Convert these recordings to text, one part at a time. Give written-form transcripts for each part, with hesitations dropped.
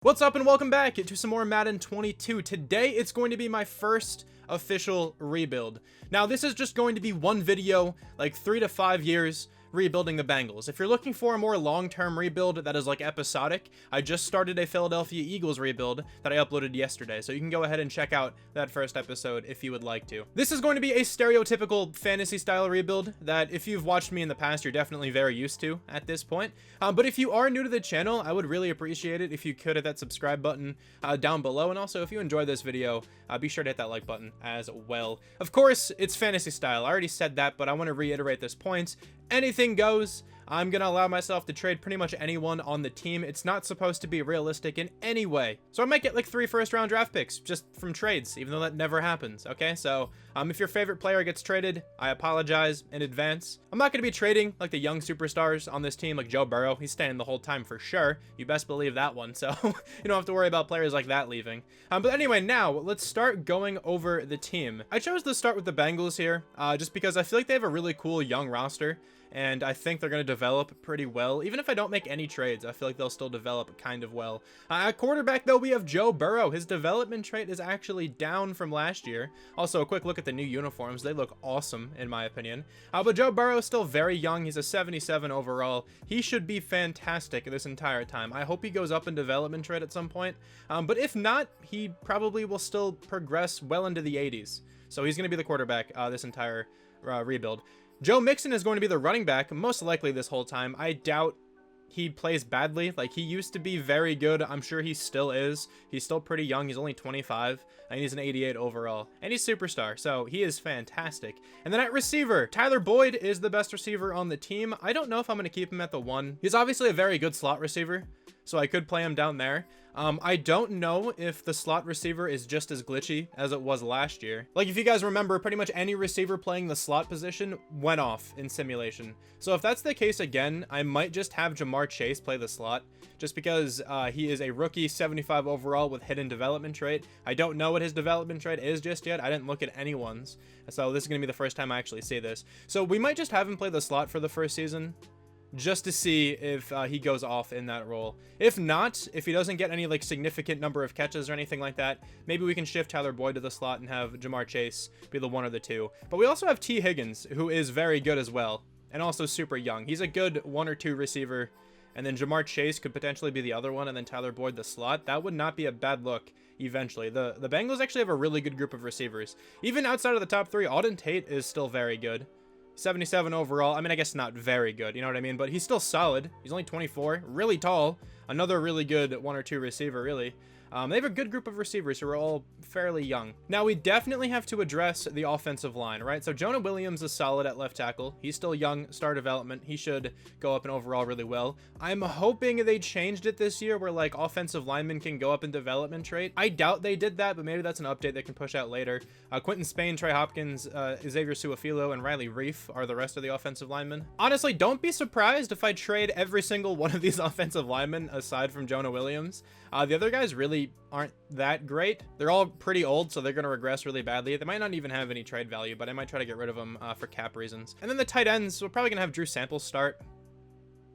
What's up and welcome back to some more Madden 22. Today it's going to be my first official rebuild. Now this is just going to be one video, like 3 to 5 years rebuilding the Bengals. If you're looking for a more long-term rebuild that is like episodic, I just started a Philadelphia Eagles rebuild that I uploaded yesterday, so you can go ahead and check out that first episode if you would like to. This is going to be a stereotypical fantasy style rebuild that if you've watched me in the past, you're definitely very used to at this point. But if you are new to the channel, I would really appreciate it if you could hit that subscribe button down below, and also if you enjoyed this video, be sure to hit that like button as well. Of course, it's fantasy style. I already said that, but I want to reiterate this point. Anything goes. I'm going to allow myself to trade pretty much anyone on the team. It's not supposed to be realistic in any way. So I might get like 3 first-round draft picks just from trades, even though that never happens, okay? So if your favorite player gets traded, I apologize in advance. I'm not going to be trading like the young superstars on this team, like Joe Burrow. He's staying the whole time for sure. You best believe that one. So you don't have to worry about players like that leaving. But anyway, now let's start going over the team. I chose to start with the Bengals here just because I feel like they have a really cool young roster. And I think they're going to develop pretty well. Even if I don't make any trades, I feel like they'll still develop kind of well. At quarterback, though, we have Joe Burrow. His development trait is actually down from last year. Also, a quick look at the new uniforms. They look awesome, in my opinion. But Joe Burrow is still very young. He's a 77 overall. He should be fantastic this entire time. I hope he goes up in development trait at some point. But if not, he probably will still progress well into the 80s. So he's going to be the quarterback this entire rebuild. Joe Mixon is going to be the running back, most likely this whole time. I doubt he plays badly. Like, he used to be very good. I'm sure he still is. He's still pretty young. He's only 25, and he's an 88 overall. And he's superstar, so he is fantastic. And then at receiver, Tyler Boyd is the best receiver on the team. I don't know if I'm going to keep him at the 1. He's obviously a very good slot receiver, so I could play him down there. I don't know if the slot receiver is just as glitchy as it was last year. Like, if you guys remember, pretty much any receiver playing the slot position went off in simulation. So if that's the case again, I might just have Jamar Chase play the slot, just because he is a rookie 75 overall with hidden development trait. I don't know what his development trait is just yet. I didn't look at anyone's, so this is going to be the first time I actually see this. So we might just have him play the slot for the first season, just to see if he goes off in that role. If not, if he doesn't get any like significant number of catches or anything like that, maybe we can shift Tyler Boyd to the slot and have Jamar Chase be the 1 or the 2. But we also have T. Higgins, who is very good as well, and also super young. He's a good 1 or 2 receiver, and then Jamar Chase could potentially be the other one, and then Tyler Boyd the slot. That would not be a bad look eventually. The Bengals actually have a really good group of receivers. Even outside of the top 3, Auden Tate is still very good. 77 overall. I mean, I guess not very good, you know what I mean? But he's still solid. He's only 24, really tall. Another really good 1 or 2 receiver, really. They have a good group of receivers who are all fairly young. Now, we definitely have to address the offensive line, right? So Jonah Williams is solid at left tackle. He's still young, star development. He should go up in overall really well. I'm hoping they changed it this year where like offensive linemen can go up in development trait. I doubt they did that, but maybe that's an update they can push out later. Quentin Spain, Trey Hopkins, Xavier Su'a-Filo, and Riley Reef are the rest of the offensive linemen. Honestly, don't be surprised if I trade every single one of these offensive linemen aside from Jonah Williams. The other guys really aren't that great. They're all pretty old, so they're going to regress really badly. They might not even have any trade value, but I might try to get rid of them for cap reasons. And then the tight ends, we're probably going to have Drew Sample start.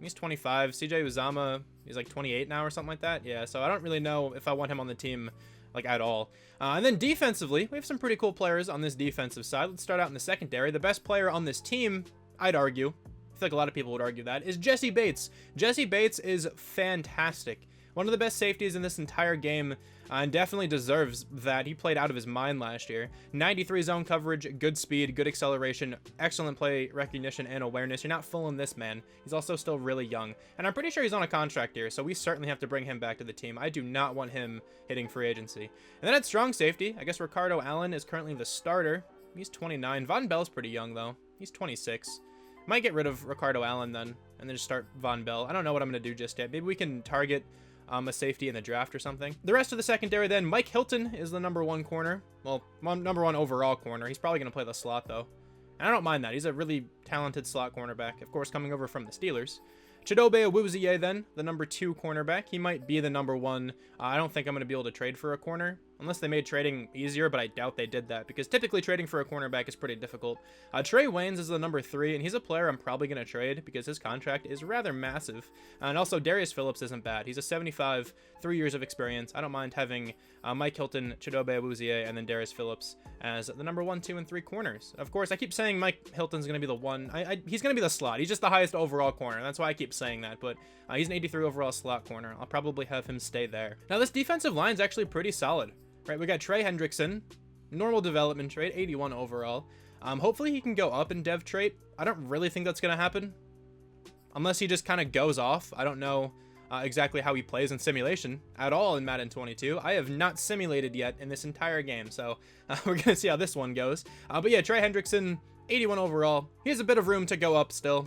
He's 25. CJ Uzomah, he's like 28 now or something like that. Yeah, so I don't really know if I want him on the team like at all. And then defensively, we have some pretty cool players on this defensive side. Let's start out in the secondary. The best player on this team, I'd argue, I feel like a lot of people would argue that, is Jesse Bates. Jesse Bates is fantastic. One of the best safeties in this entire game, and definitely deserves that. He played out of his mind last year. 93 zone coverage, good speed, good acceleration, excellent play recognition and awareness. You're not fooling this man. He's also still really young. And I'm pretty sure he's on a contract here, so we certainly have to bring him back to the team. I do not want him hitting free agency. And then at strong safety, I guess Ricardo Allen is currently the starter. He's 29. Von Bell's pretty young, though. He's 26. Might get rid of Ricardo Allen then, and then just start Von Bell. I don't know what I'm going to do just yet. Maybe we can target a safety in the draft or something. The rest of the secondary then, Mike Hilton is the number 1 corner. Well, number 1 overall corner. He's probably going to play the slot, though. And I don't mind that. He's a really talented slot cornerback, of course, coming over from the Steelers. Chidobe Awuzie then, the number 2 cornerback. He might be the number 1. I don't think I'm going to be able to trade for a corner. Unless they made trading easier, but I doubt they did that because typically trading for a cornerback is pretty difficult. Trey Waynes is the number 3, and he's a player I'm probably going to trade because his contract is rather massive. And also, Darius Phillips isn't bad. He's a 75, 3 years of experience. I don't mind having Mike Hilton, Chidobe Awuzie, and then Darius Phillips as the number 1, 2, and 3 corners. Of course, I keep saying Mike Hilton's going to be the one. He's going to be the slot. He's just the highest overall corner. That's why I keep saying that, but he's an 83 overall slot corner. I'll probably have him stay there. Now, this defensive line is actually pretty solid. Right, we got Trey Hendrickson, normal development trait, 81 overall. Hopefully he can go up in dev trait. I don't really think that's going to happen. Unless he just kind of goes off. I don't know exactly how he plays in simulation at all in Madden 22. I have not simulated yet in this entire game, so we're going to see how this one goes. But yeah, Trey Hendrickson, 81 overall. He has a bit of room to go up still.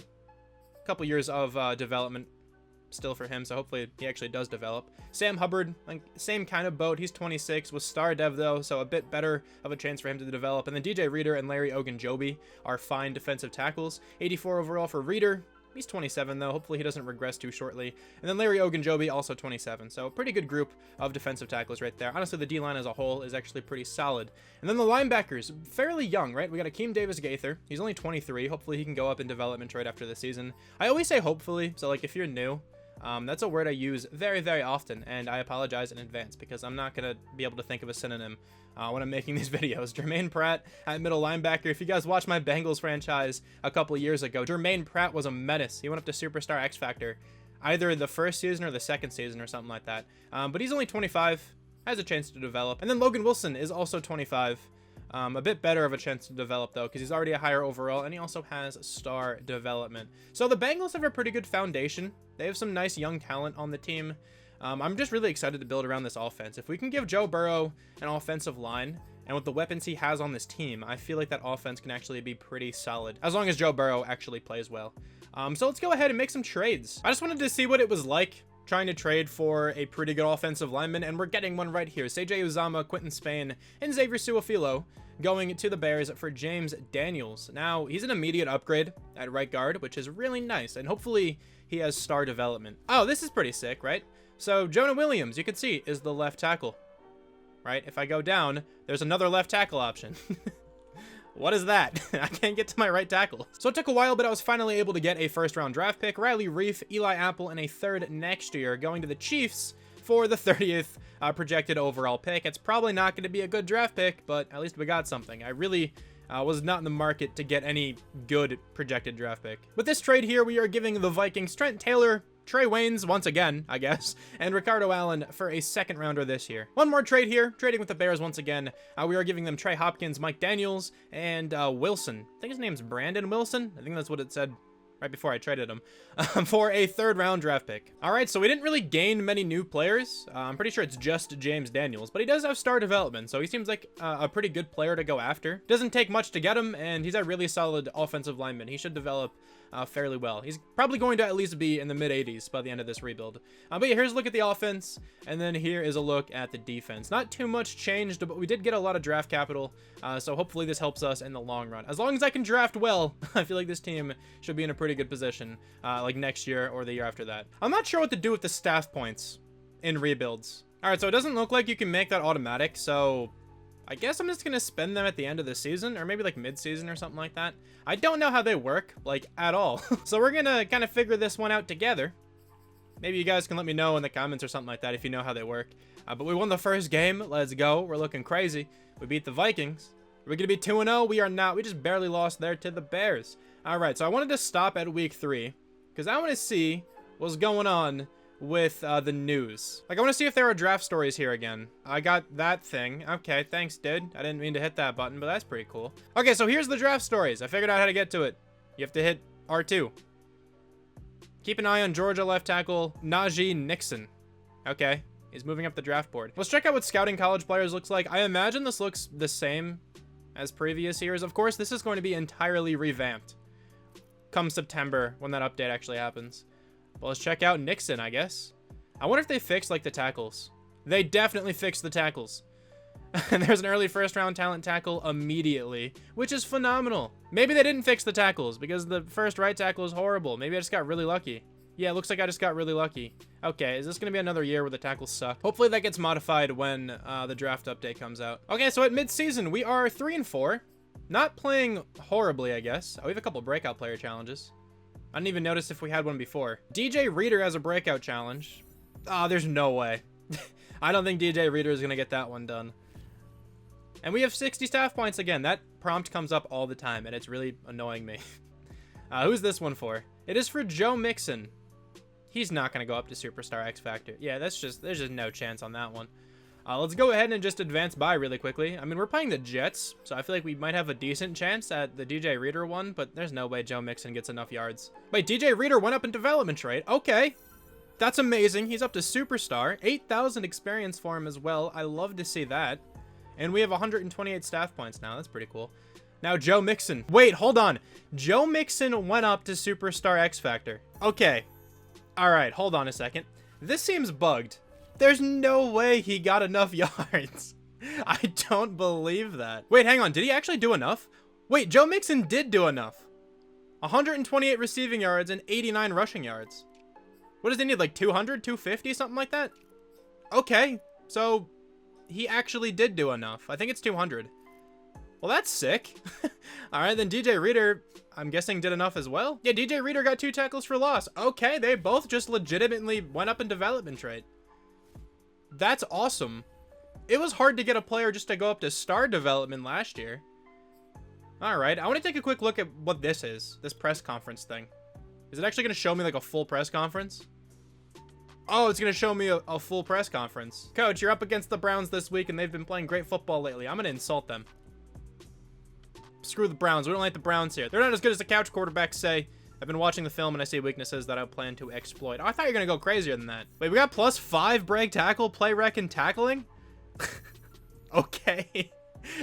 A couple years of development still for him, so hopefully he actually does develop. Sam Hubbard, like same kind of boat. He's 26, was star dev though, so a bit better of a chance for him to develop. And then DJ Reader and Larry Ogunjobi are fine defensive tackles. 84 overall for Reader. He's 27 though. Hopefully he doesn't regress too shortly. And then Larry Ogunjobi, also 27. So a pretty good group of defensive tackles right there. Honestly, the D-line as a whole is actually pretty solid. And then the linebackers, fairly young, right? We got Akeem Davis-Gaither. He's only 23. Hopefully he can go up in development right after the season. I always say hopefully, so like if you're new, that's a word I use very, very often, and I apologize in advance because I'm not going to be able to think of a synonym when I'm making these videos. Jermaine Pratt at middle linebacker. If you guys watched my Bengals franchise a couple of years ago, Jermaine Pratt was a menace. He went up to Superstar X Factor either the first season or the second season or something like that. But he's only 25, has a chance to develop. And then Logan Wilson is also 25. A bit better of a chance to develop though because he's already a higher overall and he also has star development. So the Bengals have a pretty good foundation. They have some nice young talent on the team. I'm just really excited to build around this offense. If we can give Joe Burrow an offensive line and with the weapons he has on this team, I feel like that offense can actually be pretty solid as long as Joe Burrow actually plays well. So let's go ahead and make some trades. I just wanted to see what it was like trying to trade for a pretty good offensive lineman, and we're getting one right here. CJ Uzama, Quentin Spain, and Xavier Suafilo going to the Bears for James Daniels. Now, he's an immediate upgrade at right guard, which is really nice, and hopefully he has star development. Oh, this is pretty sick, right? So Jonah Williams, you can see, is the left tackle, right? If I go down, there's another left tackle option. What is that? I can't get to my right tackle. So it took a while, but I was finally able to get a first-round draft pick, Riley Reif, Eli Apple, and a third next year, going to the Chiefs for the 30th projected overall pick. It's probably not going to be a good draft pick, but at least we got something. I really was not in the market to get any good projected draft pick. With this trade here, we are giving the Vikings Trent Taylor, Trey Waynes, once again, I guess, and Ricardo Allen for a second rounder this year. One more trade here, trading with the Bears once again. We are giving them Trey Hopkins, Mike Daniels, and Wilson. I think his name's Brandon Wilson. I think that's what it said right before I traded him, for a third-round draft pick. All right, so we didn't really gain many new players. I'm pretty sure it's just James Daniels, but he does have star development, so he seems like a pretty good player to go after. Doesn't take much to get him, and he's a really solid offensive lineman. He should develop fairly well. He's probably going to at least be in the mid-80s by the end of this rebuild. But yeah, here's a look at the offense, and then here is a look at the defense. Not too much changed, but we did get a lot of draft capital, so hopefully this helps us in the long run. As long as I can draft well, I feel like this team should be in a pretty good position, like next year or the year after that. I'm not sure what to do with the staff points in rebuilds. All right, so it doesn't look like you can make that automatic, so I guess I'm just going to spend them at the end of the season, or maybe like mid-season or something like that. I don't know how they work, like, at all. So we're going to kind of figure this one out together. Maybe you guys can let me know in the comments or something like that if you know how they work. But we won the first game. Let's go. We're looking crazy. We beat the Vikings. Are we going to be 2-0? We are not. We just barely lost there to the Bears. All right, so I wanted to stop at week 3 because I want to see what's going on with the news. Like, I want to see if there are draft stories here again. I got that thing. Okay, thanks, dude. I didn't mean to hit that button, but that's pretty cool. Okay, so here's the draft stories. I figured out how to get to it. You have to hit R2. Keep an eye on Georgia left tackle Najee Nixon. Okay, he's moving up the draft board. Let's check out what scouting college players looks like. I imagine this looks the same as previous years. Of course, this is going to be entirely revamped come September when that update actually happens. Well, let's check out Nixon, I guess. I wonder if they fixed, like, the tackles. They definitely fixed the tackles. And there's an early first-round talent tackle immediately, which is phenomenal. Maybe they didn't fix the tackles because the first right tackle is horrible. Maybe I just got really lucky. Yeah, it looks like I just got really lucky. Okay, is this going to be another year where the tackles suck? Hopefully that gets modified when the draft update comes out. Okay, so at mid-season, we are 3-4. Not playing horribly, I guess. Oh, we have a couple breakout player challenges. I didn't even notice if we had one before. DJ Reader has a breakout challenge. Oh, there's no way. I don't think DJ Reader is going to get that one done. And we have 60 staff points again. That prompt comes up all the time, and it's really annoying me. Who's this one for? It is for Joe Mixon. He's not going to go up to Superstar X Factor. Yeah, there's just no chance on that one. Let's go ahead and just advance by really quickly. I mean, we're playing the Jets, so I feel like we might have a decent chance at the DJ Reader one, but there's no way Joe Mixon gets enough yards. Wait, DJ Reader went up in development trade. Okay. That's amazing. He's up to Superstar. 8,000 experience for him as well. I love to see that. And we have 128 staff points now. That's pretty cool. Now, Joe Mixon. Wait, hold on. Joe Mixon went up to Superstar X Factor. Okay. All right, hold on a second. This seems bugged. There's no way he got enough yards. I don't believe that. Wait, hang on. Did he actually do enough? Wait, Joe Mixon did do enough. 128 receiving yards and 89 rushing yards. What does he need, like 200, 250, something like that? Okay, so he actually did do enough. I think it's 200. Well, that's sick. All right, then DJ Reader, I'm guessing, did enough as well. Yeah, DJ Reader got 2 tackles for loss. Okay, they both just legitimately went up in development trait. That's awesome. It was hard to get a player just to go up to star development last year. All right, I want to take a quick look at what this is, this press conference thing. Is it actually going to show me like a full press conference? Oh, it's going to show me a full press conference. Coach, you're up against the Browns this week, and they've been playing great football lately. I'm going to insult them. Screw the Browns. We don't like the Browns here. They're not as good as the couch quarterbacks say. I've been watching the film, and I see weaknesses that I plan to exploit. Oh, I thought you were going to go crazier than that. Wait, we got +5 break tackle, play rec, and tackling? Okay.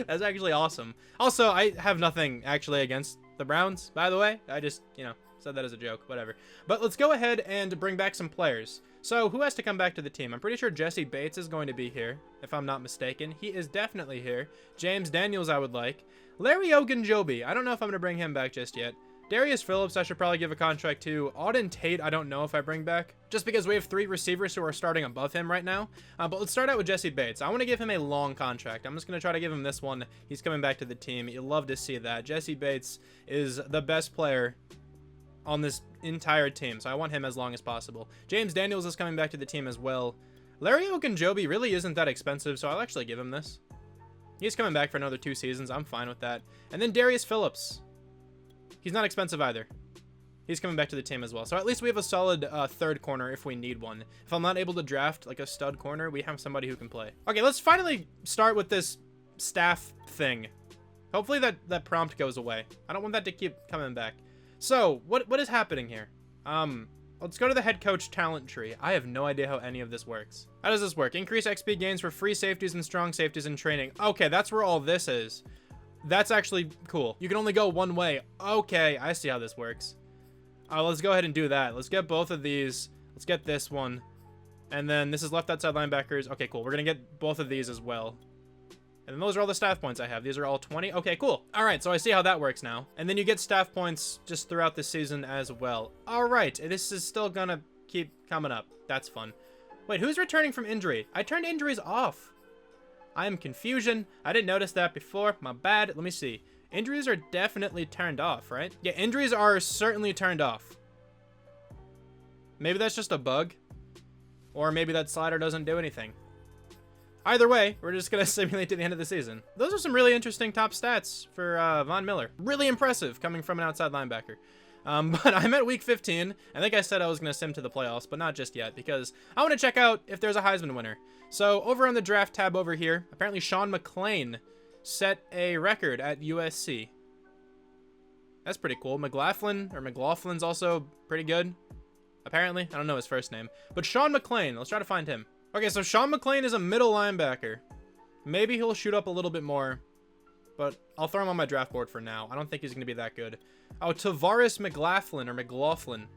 That's actually awesome. Also, I have nothing actually against the Browns, by the way. I just, said that as a joke. Whatever. But let's go ahead and bring back some players. So, who has to come back to the team? I'm pretty sure Jesse Bates is going to be here, if I'm not mistaken. He is definitely here. James Daniels, I would like. Larry Ogunjobi. I don't know if I'm going to bring him back just yet. Darius Phillips, I should probably give a contract to. Auden Tate, I don't know if I bring back, just because we have 3 receivers who are starting above him right now. But let's start out with Jesse Bates. I want to give him a long contract. I'm just going to try to give him this one. He's coming back to the team. You'll love to see that. Jesse Bates is the best player on this entire team, so I want him as long as possible. James Daniels is coming back to the team as well. Larry Ogunjobi really isn't that expensive, so I'll actually give him this. He's coming back for another 2 seasons. I'm fine with that. And then Darius Phillips. He's not expensive either. He's coming back to the team as well. So at least we have a solid third corner if we need one. If I'm not able to draft like a stud corner, we have somebody who can play. Okay, let's finally start with this staff thing. Hopefully that prompt goes away. I don't want that to keep coming back. So, what is happening here? Let's go to the head coach talent tree. I have no idea how any of this works. How does this work? Increase XP gains for free safeties and strong safeties in training. Okay, that's where all this is. That's actually cool. You can only go one way. Okay, I see how this works. Let's go ahead and do that. Let's get both of these. Let's get this one. And then this is left outside linebackers. Okay, cool. We're going to get both of these as well. And then those are all the staff points I have. These are all 20. Okay, cool. All right, so I see how that works now. And then you get staff points just throughout the season as well. All right, this is still going to keep coming up. That's fun. Wait, who's returning from injury? I turned injuries off. I am confusion. I didn't notice that before. My bad. Let me see. Injuries are definitely turned off, right? Yeah, injuries are certainly turned off. Maybe that's just a bug. Or maybe that slider doesn't do anything. Either way, we're just going to simulate to the end of the season. Those are some really interesting top stats for Von Miller. Really impressive coming from an outside linebacker. But I'm at week 15. I think I said I was going to sim to the playoffs, but not just yet, because I want to check out if there's a Heisman winner. So over on the draft tab over here, apparently Sean McClain set a record at USC. That's pretty cool. McLaughlin's also pretty good. Apparently, I don't know his first name. But Sean McClain, let's try to find him. Okay, so Sean McClain is a middle linebacker. Maybe he'll shoot up a little bit more, but I'll throw him on my draft board for now. I don't think he's going to be that good. Oh, Tavares McLaughlin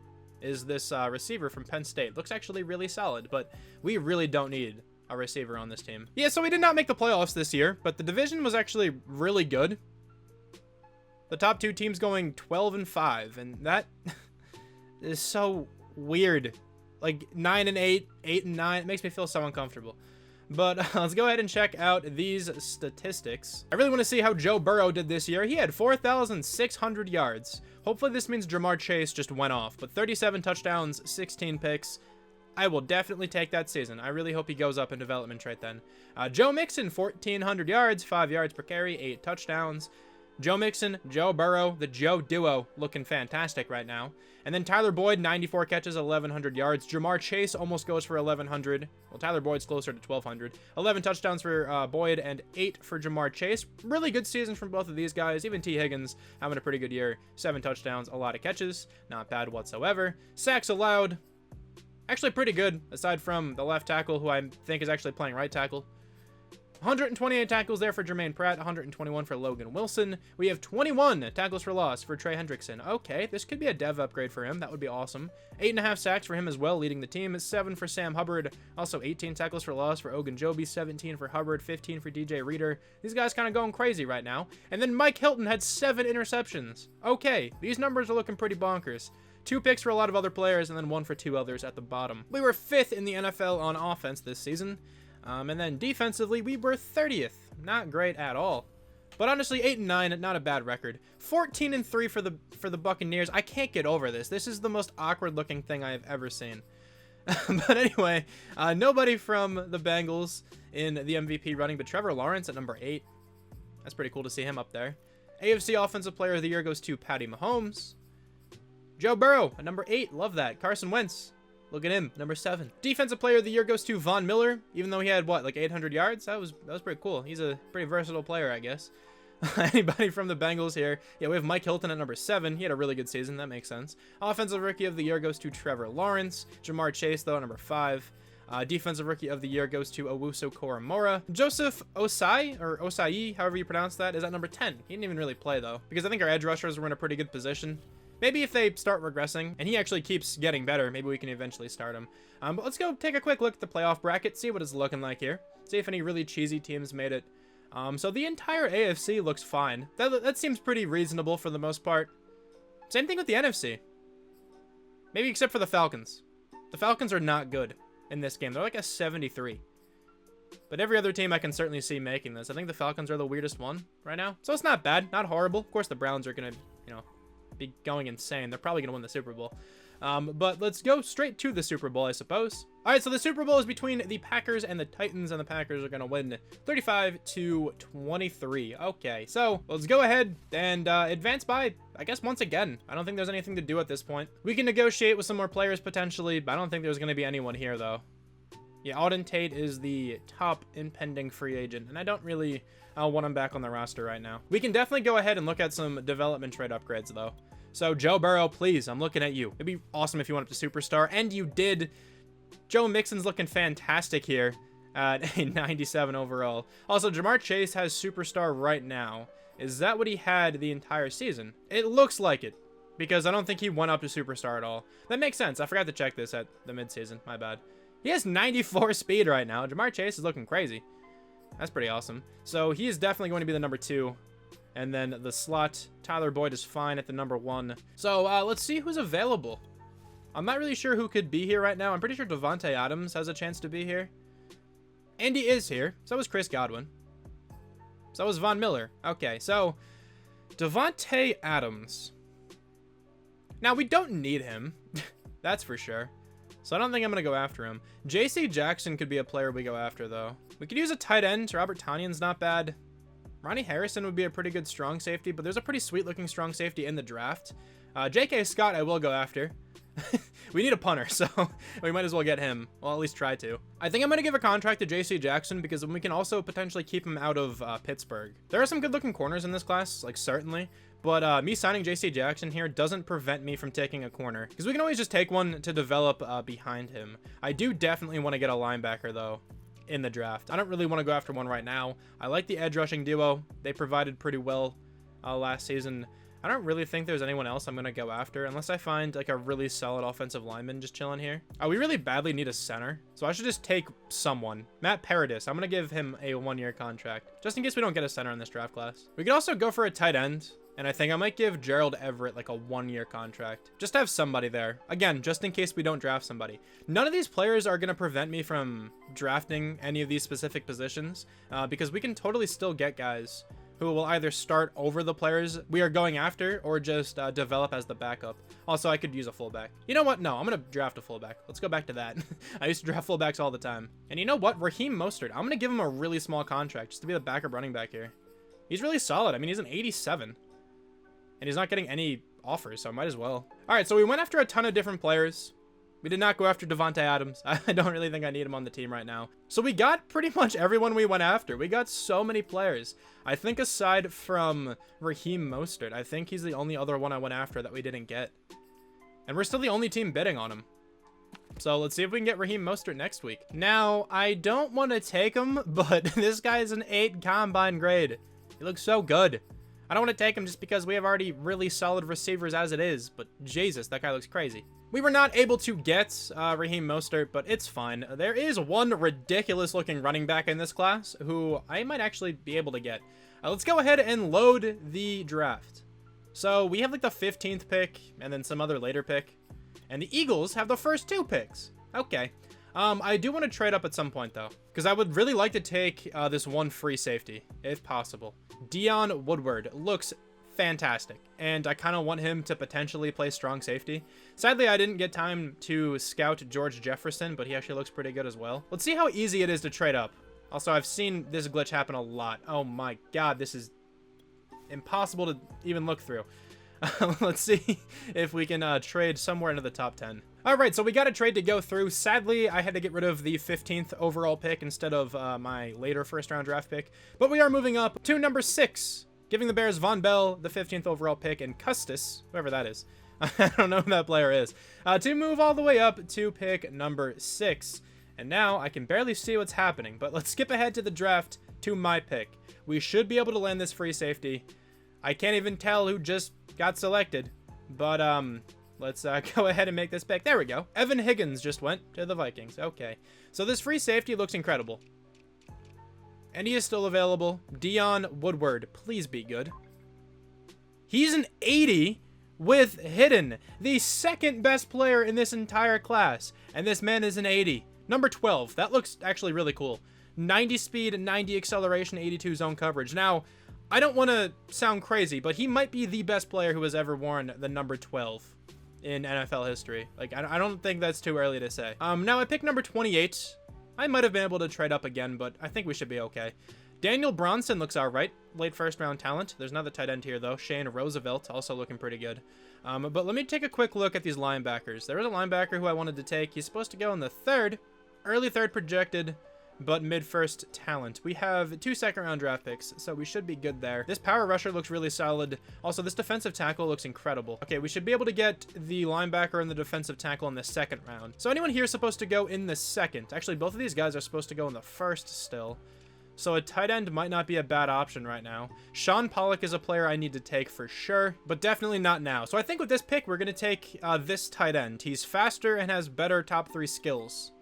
is this receiver from Penn State. Looks actually really solid, but we really don't need a receiver on this team. Yeah, so we did not make the playoffs this year, but the division was actually really good. The top 2 teams going 12-5, and that is so weird. Like 9 and 8, 8 and 9. It makes me feel so uncomfortable. But let's go ahead and check out these statistics. I really want to see how Joe Burrow did this year. He had 4,600 yards. Hopefully this means Jamar Chase just went off. But 37 touchdowns, 16 picks. I will definitely take that season. I really hope he goes up in development trait then. Joe Mixon, 1,400 yards, 5 yards per carry, 8 touchdowns. Joe Mixon, Joe Burrow, the Joe duo looking fantastic right now. And then Tyler Boyd, 94 catches, 1,100 yards. Jamar Chase almost goes for 1,100. Well, Tyler Boyd's closer to 1,200. 11 touchdowns for Boyd and 8 for Jamar Chase. Really good season from both of these guys. Even T. Higgins having a pretty good year. 7 touchdowns, a lot of catches. Not bad whatsoever. Sacks allowed. Actually pretty good, aside from the left tackle, who I think is actually playing right tackle. 128 tackles there for Jermaine Pratt, 121 for Logan Wilson. We have 21 tackles for loss for Trey Hendrickson. Okay, this could be a dev upgrade for him. That would be awesome. 8.5 sacks for him as well, leading the team. 7 for Sam Hubbard. Also 18 tackles for loss for Ogunjobi, 17 for Hubbard, 15 for DJ Reader. These guys kind of going crazy right now. And then Mike Hilton had 7 interceptions. Okay, these numbers are looking pretty bonkers. 2 picks for a lot of other players, and then 1 for 2 others at the bottom. We were 5th in the NFL on offense this season. And then defensively, we were 30th. Not great at all. But honestly, 8 and 9, not a bad record. 14 and 3 for the Buccaneers. I can't get over this. This is the most awkward looking thing I have ever seen. But anyway, nobody from the Bengals in the MVP running, but Trevor Lawrence at number 8. That's pretty cool to see him up there. AFC Offensive Player of the Year goes to Patty Mahomes. Joe Burrow at number 8. Love that. Carson Wentz. Look at him, number 7. Defensive Player of the Year goes to Von Miller, even though he had, what, like 800 yards? That was pretty cool. He's a pretty versatile player, I guess. Anybody from the Bengals here? Yeah, we have Mike Hilton at number 7. He had a really good season. That makes sense. Offensive Rookie of the Year goes to Trevor Lawrence. Jamar Chase, though, at number 5. Defensive Rookie of the Year goes to Owusu Koromora. Joseph Osai, or Osai, however you pronounce that, is at number 10. He didn't even really play, though, because I think our edge rushers were in a pretty good position. Maybe if they start regressing, and he actually keeps getting better, maybe we can eventually start him. But let's go take a quick look at the playoff bracket, see what it's looking like here. See if any really cheesy teams made it. So the entire AFC looks fine. That seems pretty reasonable for the most part. Same thing with the NFC. Maybe except for the Falcons. The Falcons are not good in this game. They're like a 73. But every other team I can certainly see making this. I think the Falcons are the weirdest one right now. So it's not bad, not horrible. Of course the Browns are going to, be going insane. They're probably going to win the Super Bowl. But let's go straight to the Super Bowl, I suppose. All right, so the Super Bowl is between the Packers and the Titans, and the Packers are going to win 35-23. Okay, so let's go ahead and advance by, I guess, once again. I don't think there's anything to do at this point. We can negotiate with some more players potentially, but I don't think there's going to be anyone here, though. Yeah, Auden Tate is the top impending free agent, and I don't really want him back on the roster right now. We can definitely go ahead and look at some development trade upgrades, though. So, Joe Burrow, please, I'm looking at you. It'd be awesome if you went up to Superstar, and you did. Joe Mixon's looking fantastic here at a 97 overall. Also, Jamar Chase has Superstar right now. Is that what he had the entire season? It looks like it, because I don't think he went up to Superstar at all. That makes sense. I forgot to check this at the midseason. My bad. He has 94 speed right now. Jamar Chase is looking crazy. That's pretty awesome. So he is definitely going to be the number 2. And then the slot, Tyler Boyd is fine at the number 1. So let's see who's available. I'm not really sure who could be here right now. I'm pretty sure Davante Adams has a chance to be here. Andy is here. So was Chris Godwin. So was Von Miller. Okay, so Davante Adams. Now, we don't need him. That's for sure. So I don't think I'm going to go after him. J.C. Jackson could be a player we go after, though. We could use a tight end. Robert Tonyan's not bad. Ronnie Harrison would be a pretty good strong safety, but there's a pretty sweet-looking strong safety in the draft. J.K. Scott I will go after. We need a punter, so we might as well get him. Well, at least try to. I think I'm going to give a contract to J.C. Jackson because we can also potentially keep him out of Pittsburgh. There are some good-looking corners in this class, like certainly. But me signing J.C. Jackson here doesn't prevent me from taking a corner, because we can always just take one to develop behind him. I do definitely want to get a linebacker, though, in the draft. I don't really want to go after one right now. I like the edge rushing duo. They provided pretty well last season. I don't really think there's anyone else I'm going to go after, unless I find like a really solid offensive lineman just chilling here. We really badly need a center, so I should just take someone. Matt Paradis, I'm going to give him a 1-year contract, just in case we don't get a center in this draft class. We could also go for a tight end. And I think I might give Gerald Everett like a 1-year contract. Just to have somebody there. Again, just in case we don't draft somebody. None of these players are going to prevent me from drafting any of these specific positions. Because we can totally still get guys who will either start over the players we are going after or just develop as the backup. Also, I could use a fullback. You know what? No, I'm going to draft a fullback. Let's go back to that. I used to draft fullbacks all the time. And you know what? Raheem Mostert. I'm going to give him a really small contract just to be the backup running back here. He's really solid. I mean, he's an 87. And he's not getting any offers, so I might as well. All right, so we went after a ton of different players. We did not go after Devontae Adams. I don't really think I need him on the team right now. So we got pretty much everyone we went after. We got so many players. I think aside from Raheem Mostert, I think he's the only other one I went after that we didn't get. And we're still the only team bidding on him. So let's see if we can get Raheem Mostert next week. Now, I don't want to take him, but this guy is an 8 combine grade. He looks so good. I don't want to take him just because we have already really solid receivers as it is, but Jesus, that guy looks crazy. We were not able to get Raheem Mostert, but it's fine. There is one ridiculous looking running back in this class who I might actually be able to get. Let's go ahead and load the draft. So we have like the 15th pick and then some other later pick, and the Eagles have the first 2 picks. Okay. I do want to trade up at some point though, because I would really like to take this one free safety if possible. Dion Woodward looks fantastic, and I kind of want him to potentially play strong safety. Sadly, I didn't get time to scout George Jefferson, but he actually looks pretty good as well. Let's see how easy it is to trade up. Also, I've seen this glitch happen a lot. Oh my god, this is impossible to even look through. Let's see if we can trade somewhere into the top 10. All right, so we got a trade to go through. Sadly, I had to get rid of the 15th overall pick instead of my later first-round draft pick. But we are moving up to number 6, giving the Bears Von Bell the 15th overall pick and Custis, whoever that is. I don't know who that player is. To move all the way up to pick number 6. And now I can barely see what's happening, but let's skip ahead to the draft to my pick. We should be able to land this free safety. I can't even tell who just got selected, but let's go ahead and make this pick. There we go. Evan Higgins just went to the Vikings. Okay, so this free safety looks incredible, and he is still available. Dion Woodward, please be good. He's an 80 with hidden, the second best player in this entire class, and this man is an 80. Number 12. That looks actually really cool. 90 speed, 90 acceleration, 82 zone coverage. Now, I don't want to sound crazy, but he might be the best player who has ever worn the number 12 in NFL history. Like, I don't think that's too early to say. Now I picked number 28. I might have been able to trade up again, but I think we should be okay. Daniel Bronson looks all right. Late first round talent. There's another tight end here though. Shane Roosevelt also looking pretty good. But let me take a quick look at these linebackers. There was a linebacker who I wanted to take. He's supposed to go in the 3rd, early 3rd projected, but mid-first talent. We have 2 second-round draft picks, so we should be good there. This power rusher looks really solid. Also, this defensive tackle looks incredible. Okay, we should be able to get the linebacker and the defensive tackle in the 2nd round. So anyone here is supposed to go in the 2nd. Actually, both of these guys are supposed to go in the 1st still. So a tight end might not be a bad option right now. Sean Pollock is a player I need to take for sure, but definitely not now. So I think with this pick, we're going to take this tight end. He's faster and has better top 3 skills.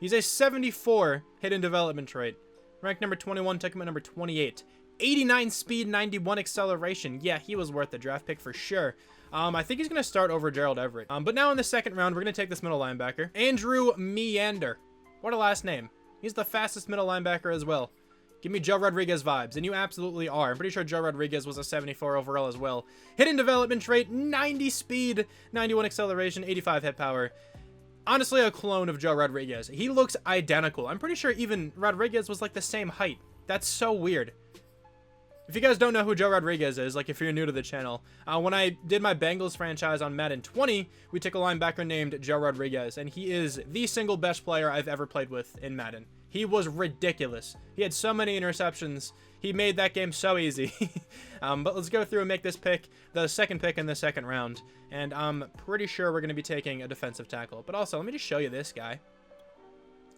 He's a 74 hidden development trait. Ranked number 21, took him at number 28. 89 speed, 91 acceleration. Yeah, he was worth the draft pick for sure. I think he's going to start over Gerald Everett. But now in the 2nd round, we're going to take this middle linebacker. Andrew Meander. What a last name. He's the fastest middle linebacker as well. Give me Joe Rodriguez vibes, and you absolutely are. I'm pretty sure Joe Rodriguez was a 74 overall as well. Hidden development trait, 90 speed, 91 acceleration, 85 hit power. Honestly, a clone of Joe Rodriguez. He looks identical. I'm pretty sure even Rodriguez was like the same height. That's so weird. If you guys don't know who Joe Rodriguez is, like if you're new to the channel, when I did my Bengals franchise on Madden 20, we took a linebacker named Joe Rodriguez, and he is the single best player I've ever played with in Madden. He was ridiculous. He had so many interceptions. He made that game so easy. But let's go through and make this pick, the 2nd pick in the 2nd round. And I'm pretty sure we're going to be taking a defensive tackle. But also, let me just show you this guy.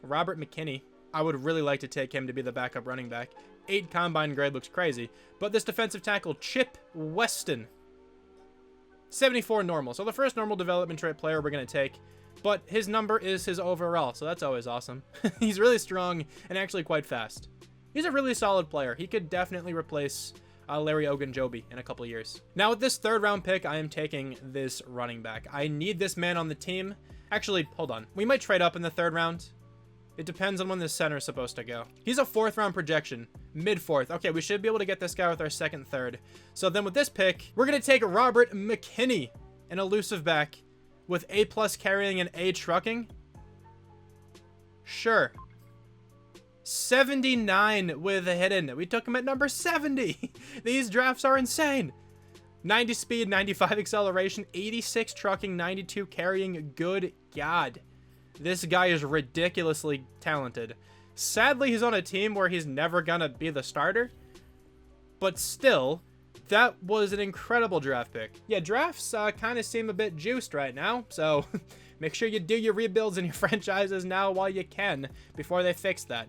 Robert McKinney. I would really like to take him to be the backup running back. 8 combine grade looks crazy. But this defensive tackle, Chip Weston. 74 normal. So the first normal development trait player we're going to take. But his number is his overall, so that's always awesome. He's really strong and actually quite fast. He's a really solid player. He could definitely replace Larry Ogunjobi in a couple of years. Now with this 3rd round pick, I am taking this running back. I need this man on the team. Actually, hold on. We might trade up in the 3rd round. It depends on when the center is supposed to go. He's a 4th round projection, mid 4th. Okay, we should be able to get this guy with our 2nd, 3rd. So then with this pick, we're going to take Robert McKinney, an elusive back with A+ carrying and A trucking. Sure. 79 with a hidden. We took him at number 70. These drafts are insane. 90 speed, 95 acceleration, 86 trucking, 92 carrying. Good God. This guy is ridiculously talented. Sadly, he's on a team where he's never gonna be the starter. But still, that was an incredible draft pick. Yeah, drafts kind of seem a bit juiced right now. So make sure you do your rebuilds in your franchises now while you can before they fix that.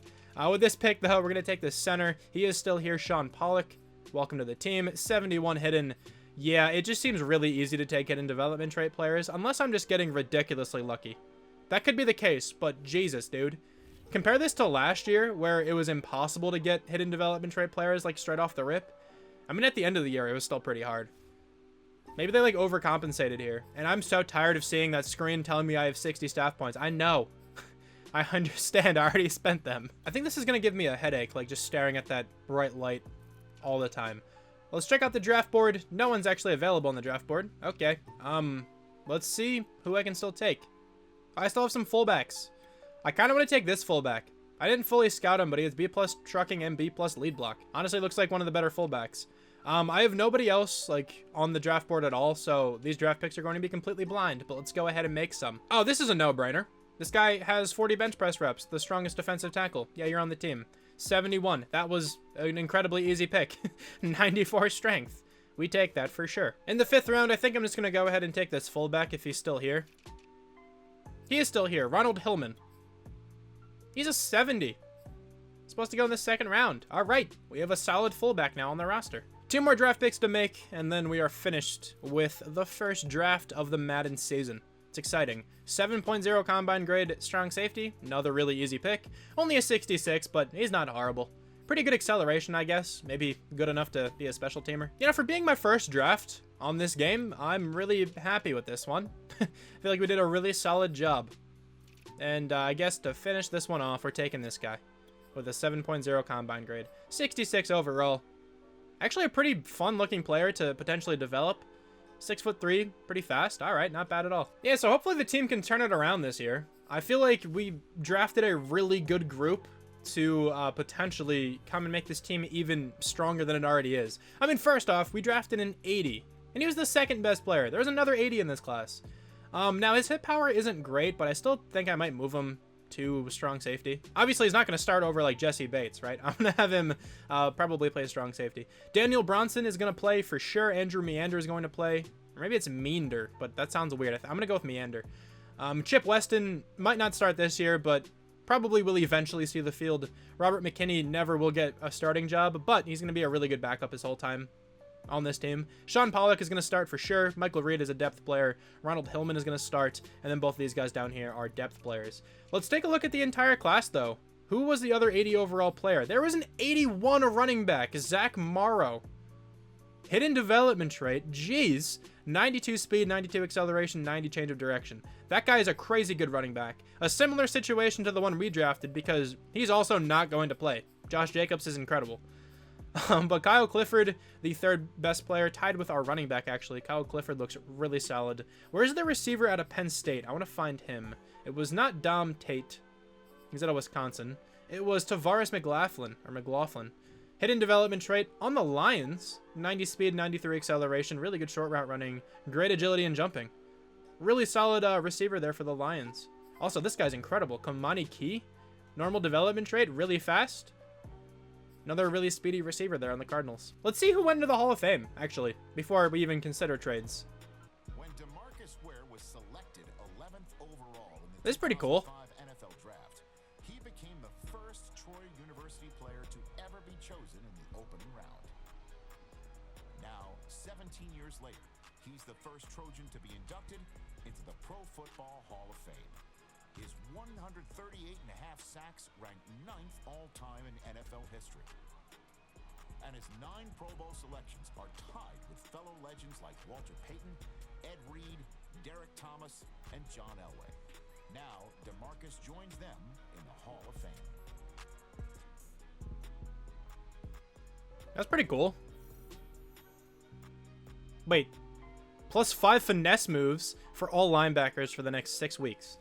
With this pick, though, we're going to take the center. He is still here, Sean Pollock. Welcome to the team. 71 hidden. Yeah, it just seems really easy to take hidden development trait players, unless I'm just getting ridiculously lucky. That could be the case, but Jesus, dude. Compare this to last year, where it was impossible to get hidden development trait players, like, straight off the rip. I mean, at the end of the year, it was still pretty hard. Maybe they, like, overcompensated here. And I'm so tired of seeing that screen telling me I have 60 staff points. I know. I understand. I already spent them. I think this is going to give me a headache, like, just staring at that bright light all the time. Let's check out the draft board. No one's actually available on the draft board. Okay. Let's see who I can still take. I still have some fullbacks. I kind of want to take this fullback. I didn't fully scout him, but he has B+ trucking and B+ lead block. Honestly, looks like one of the better fullbacks. I have nobody else, like, on the draft board at all, so these draft picks are going to be completely blind, but let's go ahead and make some. Oh, this is a no-brainer. This guy has 40 bench press reps, the strongest defensive tackle. Yeah, you're on the team. 71. That was an incredibly easy pick. 94 strength. We take that for sure. In the 5th round, I think I'm just going to go ahead and take this fullback if he's still here. He is still here. Ronald Hillman. He's a 70. Supposed to go in the 2nd round. All right. We have a solid fullback now on the roster. 2 more draft picks to make, and then we are finished with the first draft of the Madden season. It's exciting. 7.0 combine grade strong safety. Another really easy pick. Only a 66, but he's not horrible. Pretty good acceleration, I guess. Maybe good enough to be a special teamer. You know, for being my first draft on this game, I'm really happy with this one. I feel like we did a really solid job. And I guess to finish this one off, we're taking this guy with a 7.0 combine grade. 66 overall. Actually a pretty fun looking player to potentially develop. 6'3", pretty fast. All right, not bad at all. Yeah, so hopefully the team can turn it around this year. I feel like we drafted a really good group to potentially come and make this team even stronger than it already is. I mean, first off, we drafted an 80, and he was the 2nd best player. There was another 80 in this class. Now, his hit power isn't great, but I still think I might move him to strong safety. Obviously, he's not going to start over like Jesse Bates, right? I'm going to have him probably play strong safety. Daniel Bronson is going to play for sure. Andrew Meander is going to play. Or maybe it's Meander, but that sounds weird. I'm going to go with Meander. Chip Weston might not start this year, but probably will eventually see the field. Robert McKinney never will get a starting job, but he's going to be a really good backup his whole time on this team. Sean Pollock is going to start for sure. Michael Reed is a depth player. Ronald Hillman is going to start, and then both of these guys down here are depth players. Let's take a look at the entire class, though. Who was the other 80 overall player? There was an 81 running back, Zach Morrow. Hidden development trait, jeez. 92 speed, 92 acceleration, 90 change of direction. That guy is a crazy good running back. A similar situation to the one we drafted because he's also not going to play. Josh Jacobs is incredible. But Kyle Clifford, the 3rd best player, tied with our running back, actually. Kyle Clifford looks really solid. Where's the receiver out of Penn State? I want to find him. It was not Dom Tate. He's out of Wisconsin. It was Tavares McLaughlin. Hidden development trait on the Lions. 90 speed, 93 acceleration. Really good short route running. Great agility and jumping. Really solid receiver there for the Lions. Also, this guy's incredible. Kamani Key. Normal development trait. Really fast. Another really speedy receiver there on the Cardinals. Let's see who went into the Hall of Fame, actually, before we even consider trades. When DeMarcus Ware was selected 11th overall in the This is pretty cool. NFL draft, he became the first Troy University player to ever be chosen in the opening round. Now, 17 years later, he's the first Trojan to be inducted into the Pro Football Hall of Fame. His 138.5 sacks ranked 9th all-time in NFL history. And his 9 Pro Bowl selections are tied with fellow legends like Walter Payton, Ed Reed, Derek Thomas, and John Elway. Now, DeMarcus joins them in the Hall of Fame. That's pretty cool. Wait. +5 finesse moves for all linebackers for the next 6 weeks.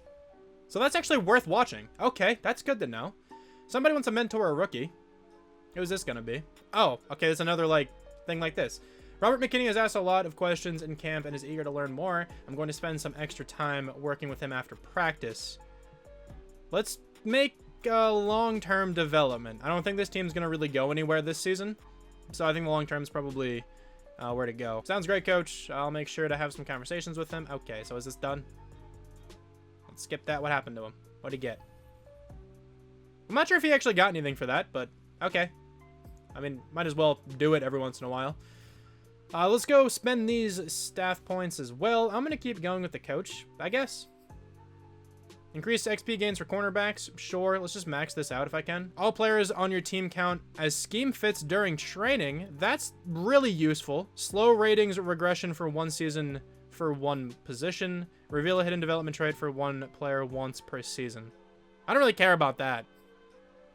So that's actually worth watching. Okay, that's good to know. Somebody wants to mentor a rookie. Who's this gonna be? Oh, okay, there's another, like, thing like this. Robert McKinney has asked a lot of questions in camp and is eager to learn more. I'm going to spend some extra time working with him after practice. Let's make long-term development. I don't think this team's gonna really go anywhere this season. So I think the long-term is probably where to go. Sounds great, coach. I'll make sure to have some conversations with him. Okay, so is this done? Let's skip that. What happened to him? What'd he get? I'm not sure if he actually got anything for that, but okay. I mean, might as well do it every once in a while. Let's go spend these staff points as well. I'm going to keep going with the coach, I guess. Increase XP gains for cornerbacks. Sure, let's just max this out if I can. All players on your team count as scheme fits during training. That's really useful. Slow ratings regression for 1 season for 1 position. Reveal a hidden development trait for 1 player once per season. I don't really care about that.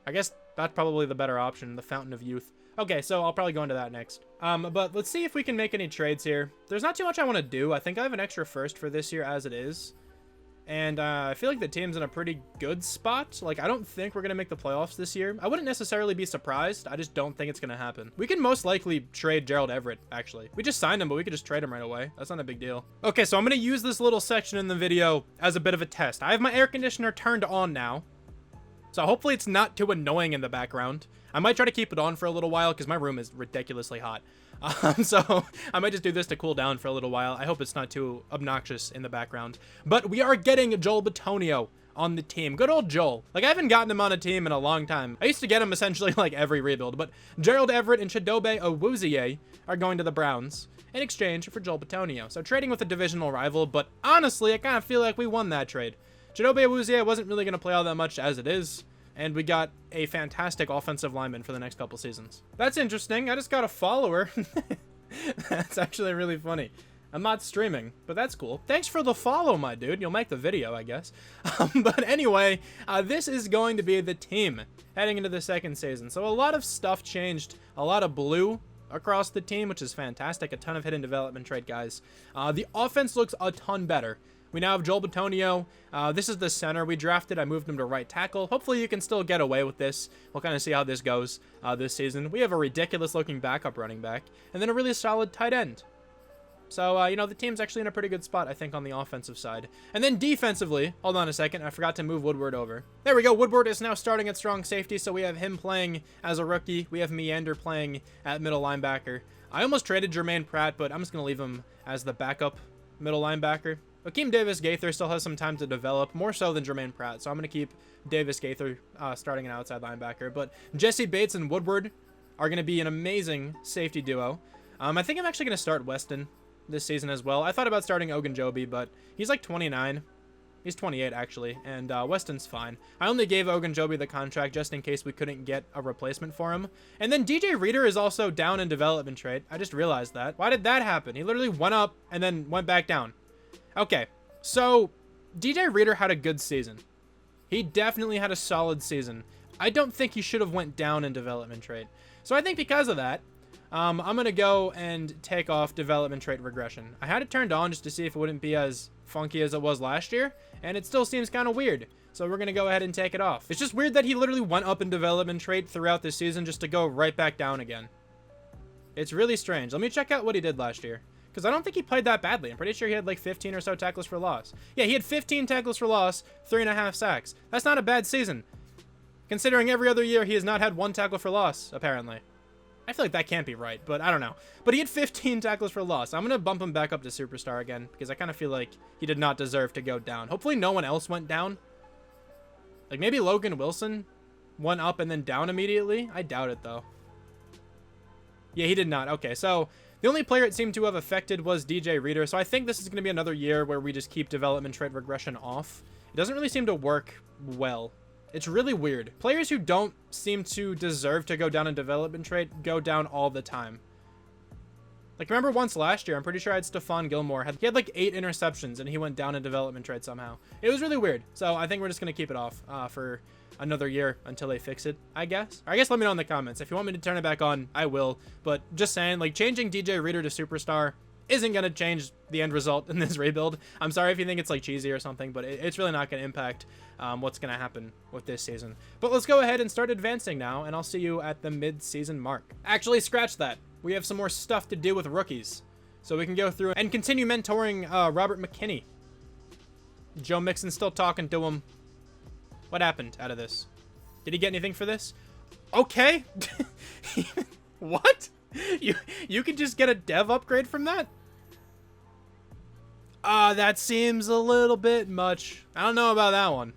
I guess that's probably the better option, the Fountain of Youth. Okay, so I'll probably go into that next. But let's see if we can make any trades here. There's not too much I want to do. I think I have an extra first for this year as it is. And I feel like the team's in a pretty good spot. Like, I don't think we're going to make the playoffs this year. I wouldn't necessarily be surprised. I just don't think it's going to happen. We can most likely trade Gerald Everett, actually. We just signed him, but we could just trade him right away. That's not a big deal. Okay, so I'm going to use this little section in the video as a bit of a test. I have my air conditioner turned on now. So hopefully it's not too annoying in the background. I might try to keep it on for a little while because my room is ridiculously hot. So I might just do this to cool down for a little while. I hope it's not too obnoxious in the background. But we are getting Joel Betonio on the team. Good old Joel. Like, I haven't gotten him on a team in a long time. I used to get him essentially like every rebuild. But Gerald Everett and Chidobe Awuzie are going to the Browns in exchange for Joel Betonio. So trading with a divisional rival. But honestly, I kind of feel like we won that trade. Chidobe Awuzie wasn't really going to play all that much as it is. And we got a fantastic offensive lineman for the next couple seasons. That's interesting. I just got a follower. That's actually really funny. I'm not streaming, but that's cool. Thanks for the follow, my dude. You'll make the video, I guess. But anyway, this is going to be the team heading into the second season. So a lot of stuff changed. A lot of blue across the team, which is fantastic. A ton of hidden development trait guys. The offense looks a ton better. We now have Joel Betonio. This is the center we drafted. I moved him to right tackle. Hopefully you can still get away with this. We'll kind of see how this goes this season. We have a ridiculous looking backup running back. And then a really solid tight end. So, you know, the team's actually in a pretty good spot, I think, on the offensive side. And then defensively, hold on a second. I forgot to move Woodward over. There we go. Woodward is now starting at strong safety. So we have him playing as a rookie. We have Meander playing at middle linebacker. I almost traded Jermaine Pratt, but I'm just going to leave him as the backup middle linebacker. Akeem Davis-Gaither still has some time to develop, more so than Jermaine Pratt, so I'm going to keep Davis-Gaither starting an outside linebacker. But Jesse Bates and Woodward are going to be an amazing safety duo. I think I'm actually going to start Weston this season as well. I thought about starting Ogunjobi, but he's like 29. He's 28, actually, and Weston's fine. I only gave Ogunjobi the contract just in case we couldn't get a replacement for him. And then DJ Reader is also down in development trait. I just realized that. Why did that happen? He literally went up and then went back down. Okay, so DJ Reader had a good season. He definitely had a solid season. I don't think he should have went down in development trait. So I think because of that, I'm going to go and take off development trait regression. I had it turned on just to see if it wouldn't be as funky as it was last year, and it still seems kind of weird. So we're going to go ahead and take it off. It's just weird that he literally went up in development trait throughout the season just to go right back down again. It's really strange. Let me check out what he did last year. Because I don't think he played that badly. I'm pretty sure he had like 15 or so tackles for loss. Yeah, he had 15 tackles for loss, 3.5 sacks. That's not a bad season. Considering every other year he has not had 1 tackle for loss, apparently. I feel like that can't be right, but I don't know. But he had 15 tackles for loss. I'm going to bump him back up to superstar again because I kind of feel like he did not deserve to go down. Hopefully no one else went down. Like maybe Logan Wilson went up and then down immediately. I doubt it though. Yeah, he did not. Okay, so the only player it seemed to have affected was DJ Reader, so I think this is going to be another year where we just keep development trait regression off. It doesn't really seem to work well It's really weird. Players who don't seem to deserve to go down in development trait go down all the time. Like, remember once last year, I'm pretty sure I had Stephon Gilmore. He had like 8 interceptions and he went down in development trade somehow. It was really weird. So I think we're just going to keep it off for another year until they fix it, I guess. Or I guess let me know in the comments. If you want me to turn it back on, I will. But just saying, like, changing DJ Reader to Superstar isn't going to change the end result in this rebuild. I'm sorry if you think it's like cheesy or something, but it's really not going to impact what's going to happen with this season. But let's go ahead and start advancing now, and I'll see you at the mid-season mark. Actually, scratch that. We have some more stuff to do with rookies, so we can go through and continue mentoring Robert Mckinney. Joe Mixon still talking to him. What happened out of this? Did he get anything for this? Okay. What? You could just get a dev upgrade from that? That seems a little bit much. I don't know about that one.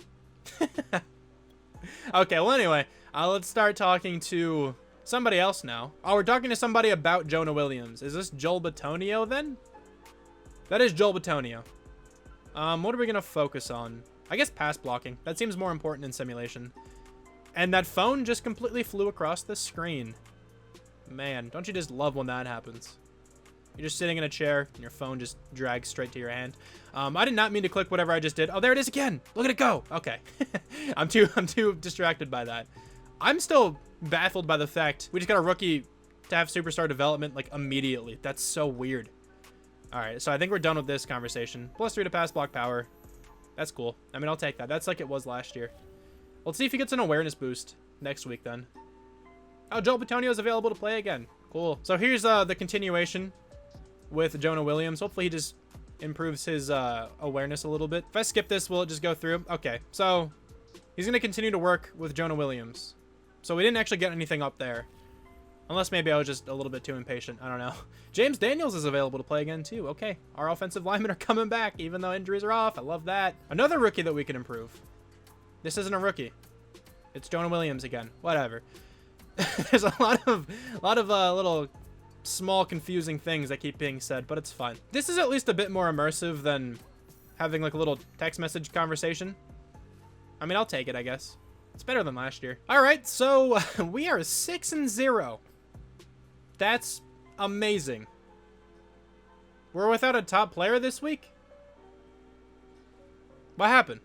Okay, well anyway, let's start talking to somebody else now. Oh, we're talking to somebody about Jonah Williams. Is this Joel Betonio then? That is Joel Betonio. What are we gonna focus on? I guess pass blocking. That seems more important in simulation. And that phone just completely flew across the screen. Man, don't you just love when that happens? You're just sitting in a chair and your phone just drags straight to your hand. I did not mean to click whatever I just did. Oh, there it is again. Look at it go. Okay. I'm too distracted by that. I'm still baffled by the fact we just got a rookie to have superstar development like immediately. That's so weird. All right, so I think we're done with this conversation. +3 to pass block power. That's cool. I mean, I'll take that. That's like it was last year. Let's see if he gets an awareness boost next week then. Oh, Joel Betonio is available to play again. Cool. So here's the continuation with Jonah Williams. Hopefully he just improves his awareness a little bit. If I skip this, will it just go through? Okay, so he's going to continue to work with Jonah Williams. So we didn't actually get anything up there. Unless maybe I was just a little bit too impatient. I don't know. James Daniels is available to play again too. Okay, our offensive linemen are coming back even though injuries are off. I love that. Another rookie that we can improve. This isn't a rookie. It's Jonah Williams again. Whatever. There's a lot of little small confusing things that keep being said, but it's fine. This is at least a bit more immersive than having like a little text message conversation. I mean, I'll take it, I guess. It's better than last year. All right, so we are 6-0. That's amazing. We're without a top player this week? What happened?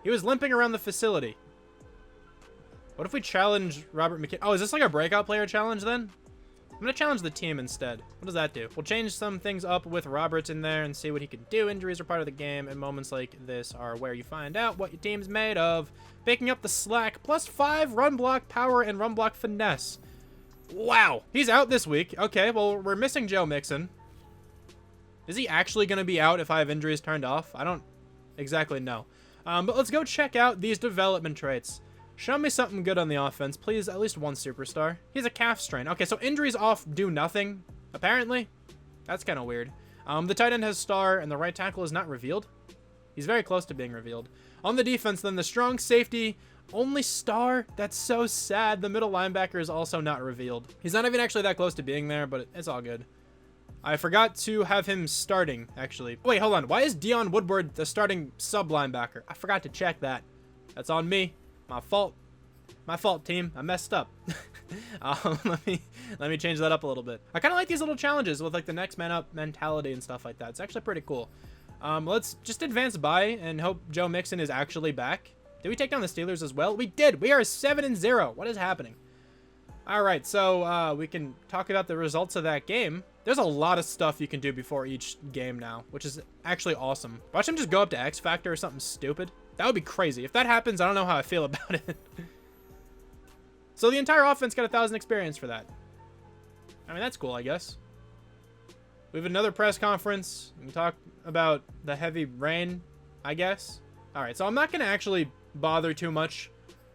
He was limping around the facility. What if we challenge Robert McKinney? Oh, is this like a breakout player challenge then? I'm going to challenge the team instead. What does that do? We'll change some things up with Roberts in there and see what he can do. Injuries are part of the game, and moments like this are where you find out what your team's made of. Picking up the slack. +5 run block power and run block finesse. Wow. He's out this week. Okay, well, we're missing Joe Mixon. Is he actually going to be out if I have injuries turned off? I don't exactly know. But let's go check out these development traits. Show me something good on the offense, please. At least one superstar. He has a calf strain. Okay, so injuries off do nothing, apparently. That's kind of weird. The tight end has star, and the right tackle is not revealed. He's very close to being revealed. On the defense, then, the strong safety, only star. That's so sad. The middle linebacker is also not revealed. He's not even actually that close to being there, but it's all good. I forgot to have him starting, actually. Wait, hold on. Why is Dion Woodward the starting sub-linebacker? I forgot to check that. That's on me. My fault. My fault, team. I messed up. Let me change that up a little bit. I kind of like these little challenges with like the next man up mentality and stuff like that. It's actually pretty cool. Let's just advance by and hope Joe Mixon is actually back. Did we take down the Steelers as well? We did. We are 7-0. What is happening? All right, so we can talk about the results of that game. There's a lot of stuff you can do before each game now, which is actually awesome. Watch him just go up to X Factor or something stupid. That would be crazy. If that happens, I don't know how I feel about it. So the entire offense got 1,000 experience for that. I mean, that's cool, I guess. We have another press conference. We can talk about the heavy rain, I guess. All right, so I'm not going to actually bother too much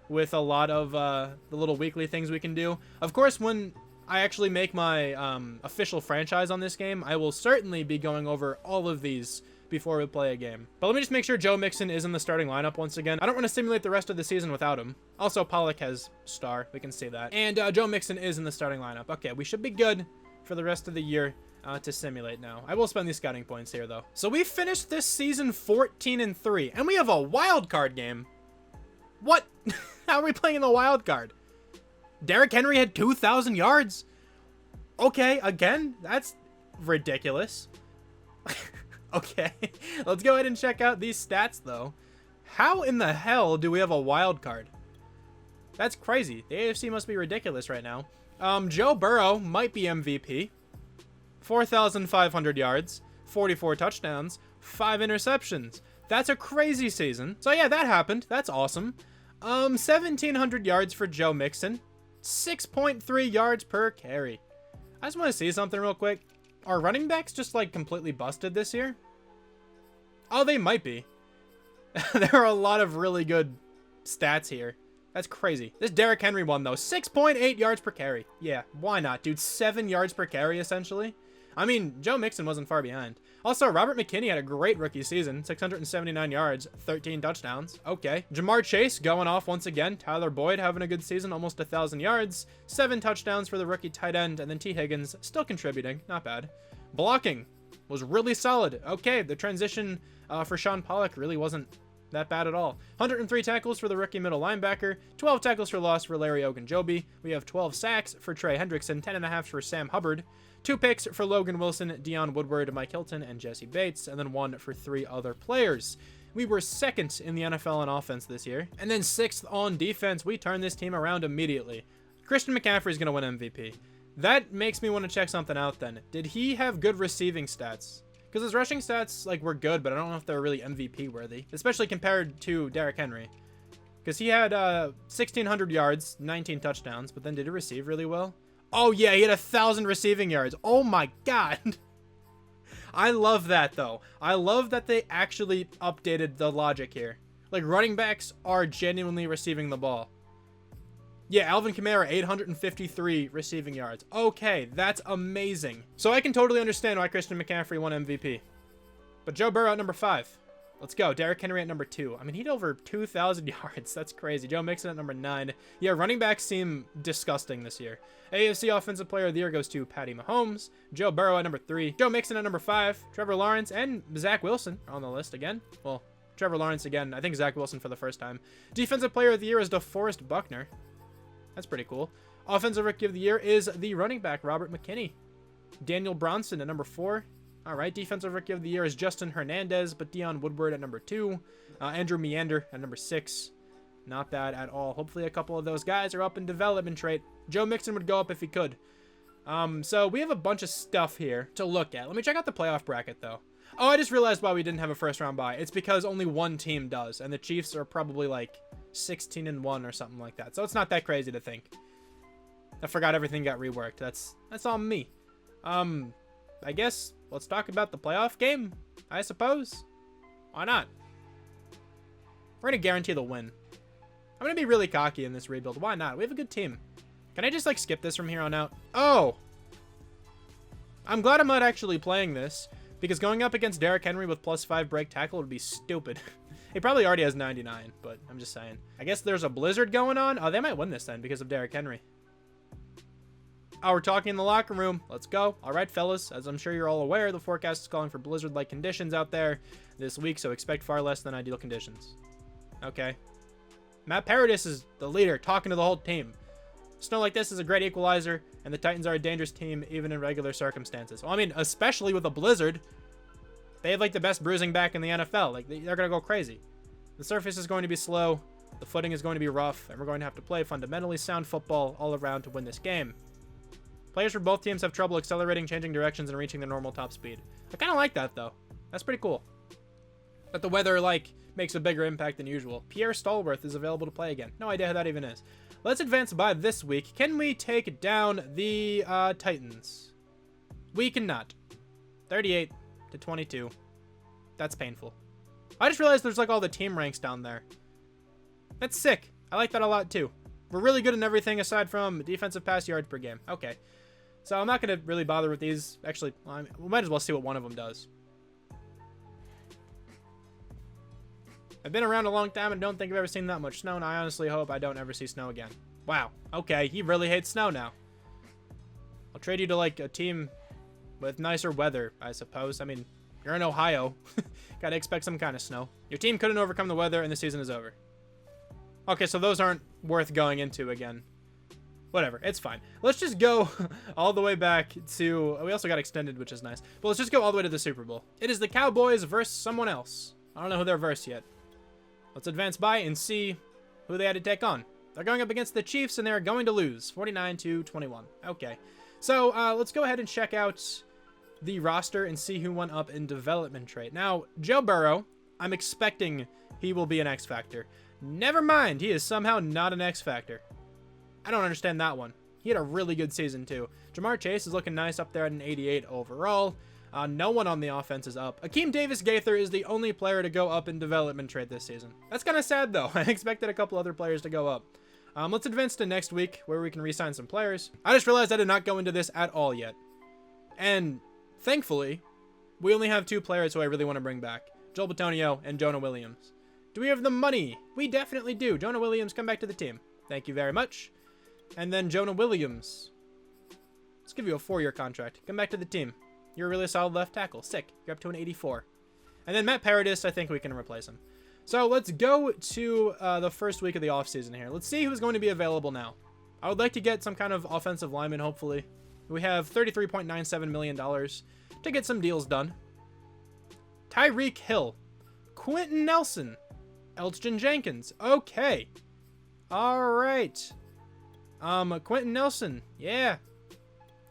with a lot of the little weekly things we can do. Of course, when I actually make my official franchise on this game, I will certainly be going over all of these before we play a game. But let me just make sure Joe Mixon is in the starting lineup once again. I don't want to simulate the rest of the season without him. Also, Pollock has star. We can see that. And Joe Mixon is in the starting lineup. Okay, we should be good for the rest of the year to simulate now. I will spend these scouting points here, though. So we finished this season 14-3, and we have a wild card game What? How are we playing in the wild card? Derrick Henry had 2,000 yards. Okay, again, that's ridiculous. Okay, let's go ahead and check out these stats, though. How in the hell do we have a wild card? That's crazy. The AFC must be ridiculous right now. Joe Burrow might be MVP. 4,500 yards, 44 touchdowns, 5 interceptions. That's a crazy season. So yeah, that happened. That's awesome. 1,700 yards for Joe Mixon. 6.3 yards per carry. I just want to see something real quick. Are running backs just like completely busted this year? Oh, they might be. There are a lot of really good stats here. That's crazy. This Derrick Henry one, though. 6.8 yards per carry. Yeah, why not, dude? 7 yards per carry, essentially. I mean, Joe Mixon wasn't far behind. Also, Robert McKinney had a great rookie season. 679 yards, 13 touchdowns. Okay. Jamar Chase going off once again. Tyler Boyd having a good season, almost 1,000 yards. 7 touchdowns for the rookie tight end. And then T. Higgins still contributing. Not bad. Blocking was really solid. Okay, the transition for Sean Pollock really wasn't that bad at all. 103 tackles for the rookie middle linebacker, 12 tackles for loss for Larry Ogunjobi. We have 12 sacks for Trey Hendrickson, 10.5 for Sam Hubbard, 2 picks for Logan Wilson, Dion Woodward, Mike Hilton, and Jesse Bates, and then 1 for 3 other players. We were 2nd in the NFL in offense this year, and then 6th on defense. We turned this team around immediately. Christian McCaffrey is going to win MVP. That makes me want to check something out then. Did he have good receiving stats? Because his rushing stats were good, but I don't know if they're really MVP worthy, especially compared to Derrick Henry. Because he had 1,600 yards, 19 touchdowns, but then did he receive really well? Oh yeah, he had 1,000 receiving yards. Oh my god. I love that though. I love that they actually updated the logic here. Like, running backs are genuinely receiving the ball. Yeah, Alvin Kamara, 853 receiving yards. Okay, that's amazing. So I can totally understand why Christian McCaffrey won MVP. But Joe Burrow at number 5. Let's go. Derrick Henry at number 2. I mean, he had over 2,000 yards. That's crazy. Joe Mixon at number 9. Yeah, running backs seem disgusting this year. AFC Offensive Player of the Year goes to Patty Mahomes. Joe Burrow at number 3. Joe Mixon at number 5. Trevor Lawrence and Zach Wilson are on the list again. Well, Trevor Lawrence again. I think Zach Wilson for the first time. Defensive Player of the Year is DeForest Buckner. That's pretty cool. Offensive Rookie of the Year is the running back, Robert McKinney. Daniel Bronson at number 4. All right, Defensive Rookie of the Year is Justin Hernandez, but Dion Woodward at number 2. Andrew Meander at number 6. Not bad at all. Hopefully a couple of those guys are up in development trait. Joe Mixon would go up if he could. So we have a bunch of stuff here to look at. Let me check out the playoff bracket, though. Oh, I just realized why we didn't have a first-round bye. It's because only one team does, and the Chiefs are probably like 16-1 or something like that. So it's not that crazy to think. I forgot everything got reworked. That's on me. I guess let's talk about the playoff game, I suppose. Why not? We're going to guarantee the win. I'm going to be really cocky in this rebuild. Why not? We have a good team. Can I just like skip this from here on out? Oh! I'm glad I'm not actually playing this, because going up against Derrick Henry with +5 break tackle would be stupid. He probably already has 99, but I'm just saying. I guess there's a blizzard going on. Oh, they might win this then because of Derrick Henry. Oh, we're talking in the locker room. Let's go. All right, fellas. As I'm sure you're all aware, the forecast is calling for blizzard-like conditions out there this week, so expect far less than ideal conditions. Okay. Matt Paradis is the leader, talking to the whole team. Snow like this is a great equalizer, and the Titans are a dangerous team even in regular circumstances. Well, I mean, especially with a blizzard. They have like the best bruising back in the NFL. Like, they're going to go crazy. The surface is going to be slow, the footing is going to be rough, and we're going to have to play fundamentally sound football all around to win this game. Players for both teams have trouble accelerating, changing directions, and reaching their normal top speed. I kind of like that, though. That's pretty cool. That the weather, like, makes a bigger impact than usual. Pierre Stallworth is available to play again. No idea who that even is. Let's advance by this week. Can we take down the Titans? We cannot. 38-22. That's painful. I just realized there's like all the team ranks down there. That's sick. I like that a lot too. We're really good in everything aside from defensive pass yards per game. Okay. So I'm not going to really bother with these. Actually, we might as well see what one of them does. I've been around a long time and don't think I've ever seen that much snow, and I honestly hope I don't ever see snow again. Wow. Okay, he really hates snow now. I'll trade you to like a team with nicer weather, I suppose. I mean, you're in Ohio. Gotta expect some kind of snow. Your team couldn't overcome the weather and the season is over. Okay, so those aren't worth going into again. Whatever, it's fine. Let's just go all the way back to... We also got extended, which is nice. But let's just go all the way to the Super Bowl. It is the Cowboys versus someone else. I don't know who they're versus yet. Let's advance by and see who they had to take on. They're going up against the Chiefs, and they're going to lose. 49-21. Okay. So, let's go ahead and check out the roster and see who went up in development trait. Now, Joe Burrow, I'm expecting he will be an X Factor. Never mind, he is somehow not an X Factor. I don't understand that one. He had a really good season, too. Jamar Chase is looking nice up there at an 88 overall. No one on the offense is up. Akeem Davis-Gaither is the only player to go up in development trade this season. That's kind of sad, though. I expected a couple other players to go up. Let's advance to next week, where we can re-sign some players. I just realized I did not go into this at all yet. And, thankfully, we only have 2 players who I really want to bring back. Joel Betonio and Jonah Williams. Do we have the money? We definitely do. Jonah Williams, come back to the team. Thank you very much. And then Jonah Williams. Let's give you a 4-year contract. Come back to the team. You're a really solid left tackle. Sick. You're up to an 84. And then Matt Paradis, I think we can replace him. So let's go to the first week of the offseason here. Let's see who's going to be available now. I would like to get some kind of offensive lineman, hopefully. We have $33.97 million to get some deals done. Tyreek Hill. Quentin Nelson. Elgton Jenkins. Okay. All right. Quentin Nelson. Yeah.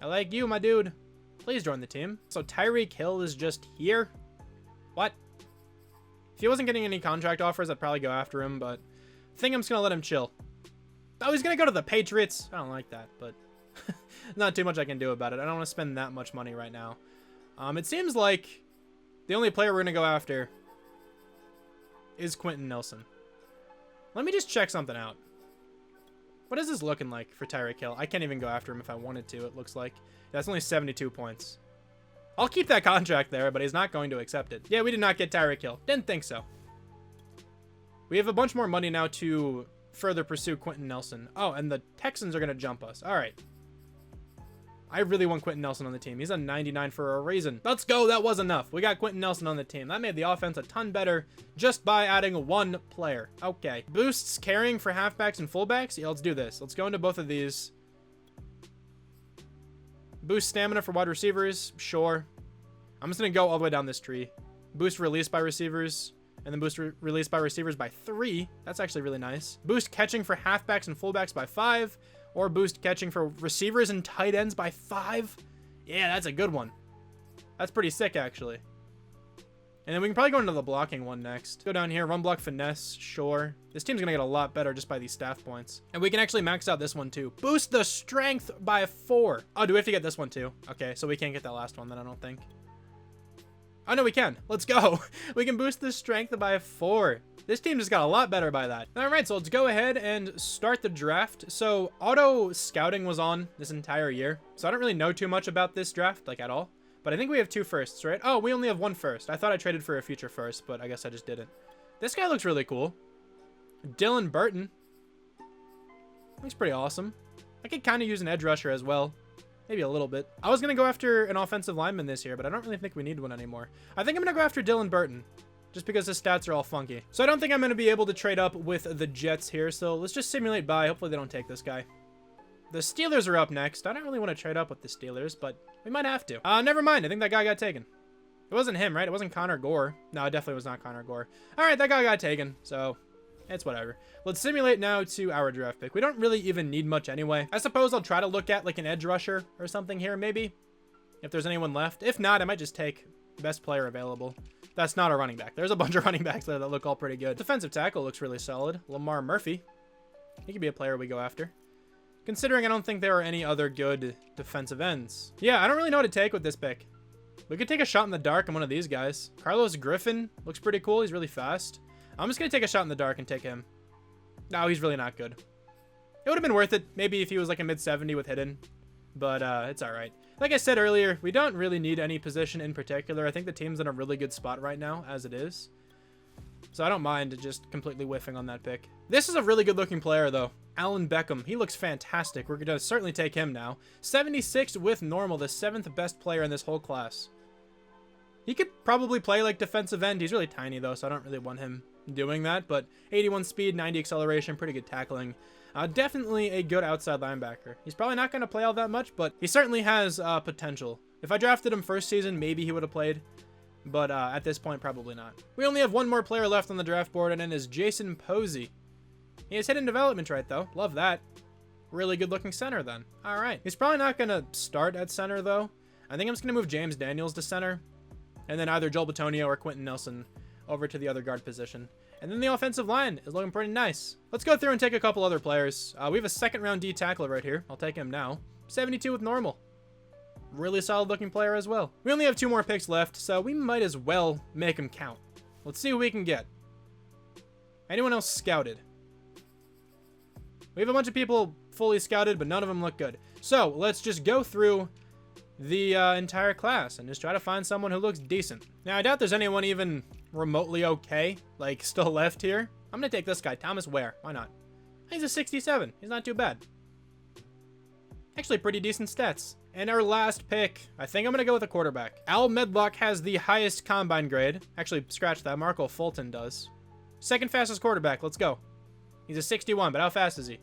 I like you, my dude. Please join the team. So Tyreek Hill is just here? What? If he wasn't getting any contract offers, I'd probably go after him, but I think I'm just going to let him chill. Oh, he's going to go to the Patriots. I don't like that, but not too much I can do about it. I don't want to spend that much money right now. It seems like the only player we're going to go after is Quentin Nelson. Let me just check something out. What is this looking like for Tyreek Hill? I can't even go after him if I wanted to, it looks like. That's only 72 points. I'll keep that contract there, but he's not going to accept it. Yeah, we did not get Tyreek Hill. Didn't think so. We have a bunch more money now to further pursue Quentin Nelson. Oh, and the Texans are going to jump us. All right. I really want Quentin Nelson on the team. He's a 99 for a reason. Let's go. That was enough. We got Quentin Nelson on the team. That made the offense a ton better just by adding 1 player. Okay. Boosts carrying for halfbacks and fullbacks. Yeah, let's do this. Let's go into both of these. Boost stamina for wide receivers. Sure. I'm just going to go all the way down this tree. Boost release by receivers. And then boost release by receivers by 3. That's actually really nice. Boost catching for halfbacks and fullbacks by 5. Or boost catching for receivers and tight ends by 5. Yeah, that's a good one. That's pretty sick, actually. And then we can probably go into the blocking one next. Go down here, run block finesse, sure. This team's going to get a lot better just by these staff points. And we can actually max out this one too. Boost the strength by 4. Oh, do we have to get this one too? Okay, so we can't get that last one then, I don't think. Oh, no, we can. Let's go. We can boost the strength by 4. This team just got a lot better by that. All right, so let's go ahead and start the draft. So auto scouting was on this entire year. So I don't really know too much about this draft, like at all. But I think we have 2 firsts, right? Oh, we only have 1 first. I thought I traded for a future first, but I guess I just didn't. This guy looks really cool. Dylan Burton. Looks pretty awesome. I could kind of use an edge rusher as well. Maybe a little bit. I was going to go after an offensive lineman this year, but I don't really think we need one anymore. I think I'm going to go after Dylan Burton, just because his stats are all funky. So I don't think I'm going to be able to trade up with the Jets here, so let's just simulate by. Hopefully they don't take this guy. The Steelers are up next. I don't really want to trade up with the Steelers, but we might have to. Never mind. I think that guy got taken. It wasn't him, right? It wasn't Connor Gore. No, it definitely was not Connor Gore. All right, that guy got taken, so it's whatever. Let's simulate now to our draft pick. We don't really even need much anyway. I suppose I'll try to look at like an edge rusher or something here, maybe, if there's anyone left. If not, I might just take the best player available. That's not a running back. There's a bunch of running backs there that look all pretty good. Defensive tackle looks really solid. Lamar Murphy. He could be a player we go after. Considering I don't think there are any other good defensive ends. Yeah, I don't really know what to take with this pick. We could take a shot in the dark on one of these guys. Carlos Griffin looks pretty cool. He's really fast. I'm just going to take a shot in the dark and take him. No, he's really not good. It would have been worth it maybe if he was like a mid-70 with hidden. But it's all right. Like I said earlier, we don't really need any position in particular. I think the team's in a really good spot right now as it is. So I don't mind just completely whiffing on that pick. This is a really good looking player though. Alan Beckham. He looks fantastic. We're going to certainly take him now. 76 with normal, the 7th best player in this whole class. He could probably play like defensive end. He's really tiny though, so I don't really want him doing that, but 81 speed, 90 acceleration, pretty good tackling. Definitely a good outside linebacker. He's probably not going to play all that much, but he certainly has potential. If I drafted him first season, maybe he would have played, but at this point, probably not. We only have one more player left on the draft board, and it is Jason Posey. He has hidden development right, though. Love that. Really good-looking center, then. All right. He's probably not going to start at center, though. I think I'm just going to move James Daniels to center, and then either Joel Betonio or Quentin Nelson over to the other guard position. And then the offensive line is looking pretty nice. Let's go through and take a couple other players. We have a second-round D tackler right here. I'll take him now. 72 with normal. Really solid-looking player as well. We only have 2 more picks left, so we might as well make them count. Let's see what we can get. Anyone else scouted? We have a bunch of people fully scouted, but none of them look good. So let's just go through the entire class and just try to find someone who looks decent. Now, I doubt there's anyone even remotely okay, like, still left here. I'm going to take this guy, Thomas Ware. Why not? He's a 67. He's not too bad. Actually, pretty decent stats. And our last pick, I think I'm going to go with a quarterback. Al Medlock has the highest combine grade. Actually, scratch that. Marco Fulton does. Second fastest quarterback. Let's go. He's a 61, but how fast is he?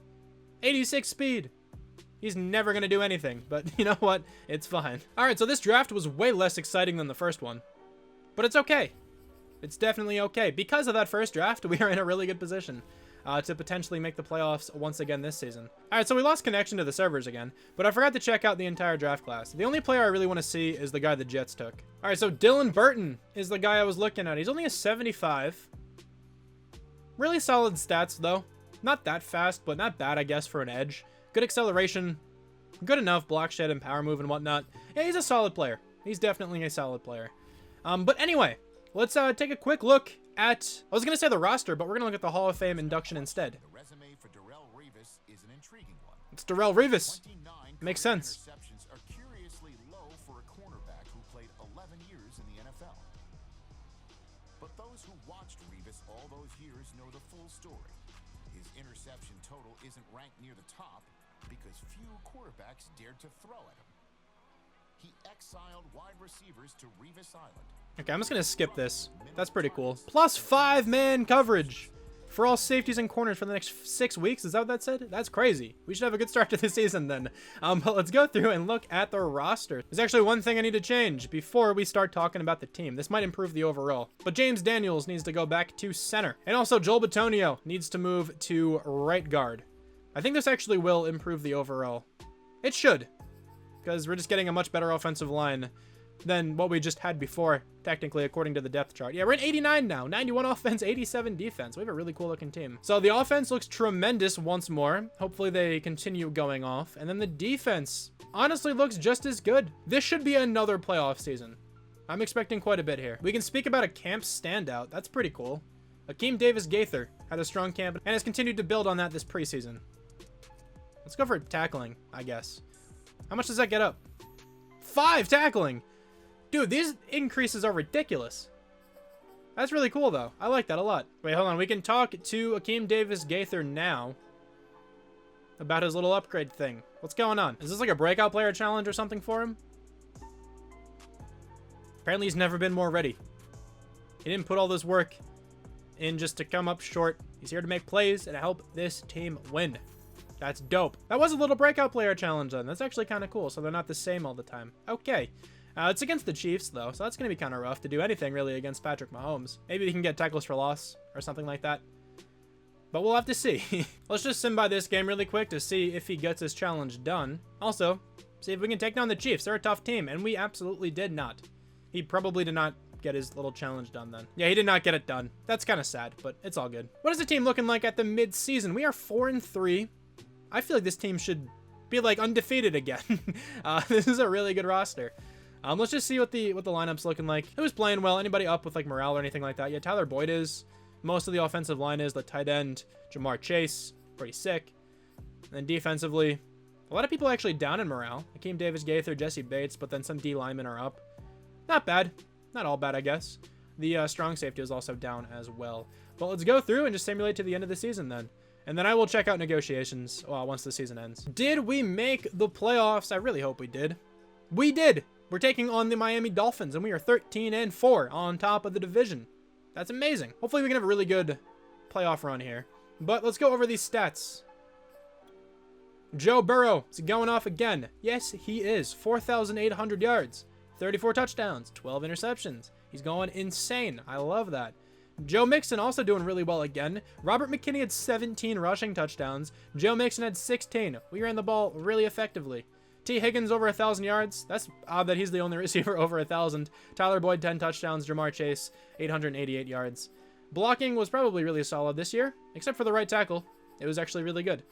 86 speed. He's never going to do anything, but you know what? It's fine. All right, so this draft was way less exciting than the first one, but it's okay. It's definitely okay. Because of that first draft, we are in a really good position to potentially make the playoffs once again this season. All right, so we lost connection to the servers again, but I forgot to check out the entire draft class. The only player I really want to see is the guy the Jets took. All right, so Dylan Burton is the guy I was looking at. He's only a 75. Really solid stats, though. Not that fast, but not bad, I guess, for an edge. Good acceleration. Good enough. Block shed and power move and whatnot. Yeah, he's a solid player. He's definitely a solid player. But anyway, let's take a quick look at... I was going to say the roster, but we're going to look at the Hall of Fame induction instead. The resume for Darrelle Revis is an intriguing one. It's Darrelle Revis. Makes sense. Interceptions are curiously low for a cornerback who played 11 years in the NFL. But those who watched Revis all those years know the full story. His interception total isn't ranked near the top because few quarterbacks dared to throw at him. He exiled wide receivers to Revis Island. Okay, I'm just going to skip this. That's pretty cool. Plus 5-man coverage for all safeties and corners for the next 6 weeks. Is that what that said? That's crazy. We should have a good start to the season then. But let's go through and look at the roster. There's actually one thing I need to change before we start talking about the team. This might improve the overall. But James Daniels needs to go back to center. And also Joel Betonio needs to move to right guard. I think this actually will improve the overall. It should. Because we're just getting a much better offensive line than what we just had before, technically, according to the depth chart. Yeah, we're at 89 now. 91 offense, 87 defense. We have a really cool looking team. So the offense looks tremendous once more. Hopefully they continue going off. And then the defense honestly looks just as good. This should be another playoff season. I'm expecting quite a bit here. We can speak about a camp standout. That's pretty cool. Akeem Davis-Gaither had a strong camp and has continued to build on that this preseason. Let's go for tackling, I guess. How much does that get up? 5 tackling. Dude, these increases are ridiculous. That's really cool, though. I like that a lot. Wait, hold on. We can talk to Akeem Davis-Gaither now about his little upgrade thing. What's going on? Is this like a breakout player challenge or something for him? Apparently, he's never been more ready. He didn't put all this work in just to come up short. He's here to make plays and help this team win. That's dope. That was a little breakout player challenge then. That's actually kind of cool, so they're not the same all the time. Okay. It's against the Chiefs, though, so that's going to be kind of rough to do anything, really, against Patrick Mahomes. Maybe we can get tackles for loss or something like that. But we'll have to see. Let's just sim by this game really quick to see if he gets his challenge done. Also, see if we can take down the Chiefs. They're a tough team, and we absolutely did not. He probably did not get his little challenge done then. Yeah, he did not get it done. That's kind of sad, but it's all good. What is the team looking like at the mid-season? We are 4-3. I feel like this team should be, like, undefeated again. This is a really good roster. Let's just see what the lineup's looking like. Who's playing well? Anybody up with like morale or anything like that? Yeah, Tyler Boyd is. Most of the offensive line is. The tight end, Jamar Chase, pretty sick. And then defensively, a lot of people actually down in morale. Akeem Davis-Gaither, Jesse Bates, but then some D linemen are up. Not bad. Not all bad, I guess. The strong safety is also down as well. But let's go through and just simulate to the end of the season then. And then I will check out negotiations once the season ends. Did we make the playoffs? I really hope we did. We did. We're taking on the Miami Dolphins, and we are 13-4 on top of the division. That's amazing. Hopefully we can have a really good playoff run here. But let's go over these stats. Joe Burrow is going off again. Yes, he is. 4,800 yards, 34 touchdowns, 12 interceptions. He's going insane. I love that. Joe Mixon also doing really well again. Robert McKinney had 17 rushing touchdowns. Joe Mixon had 16. We ran the ball really effectively. T. Higgins over 1,000 yards. That's odd that he's the only receiver over 1,000. Tyler Boyd, 10 touchdowns. Jamar Chase, 888 yards. Blocking was probably really solid this year, except for the right tackle. It was actually really good.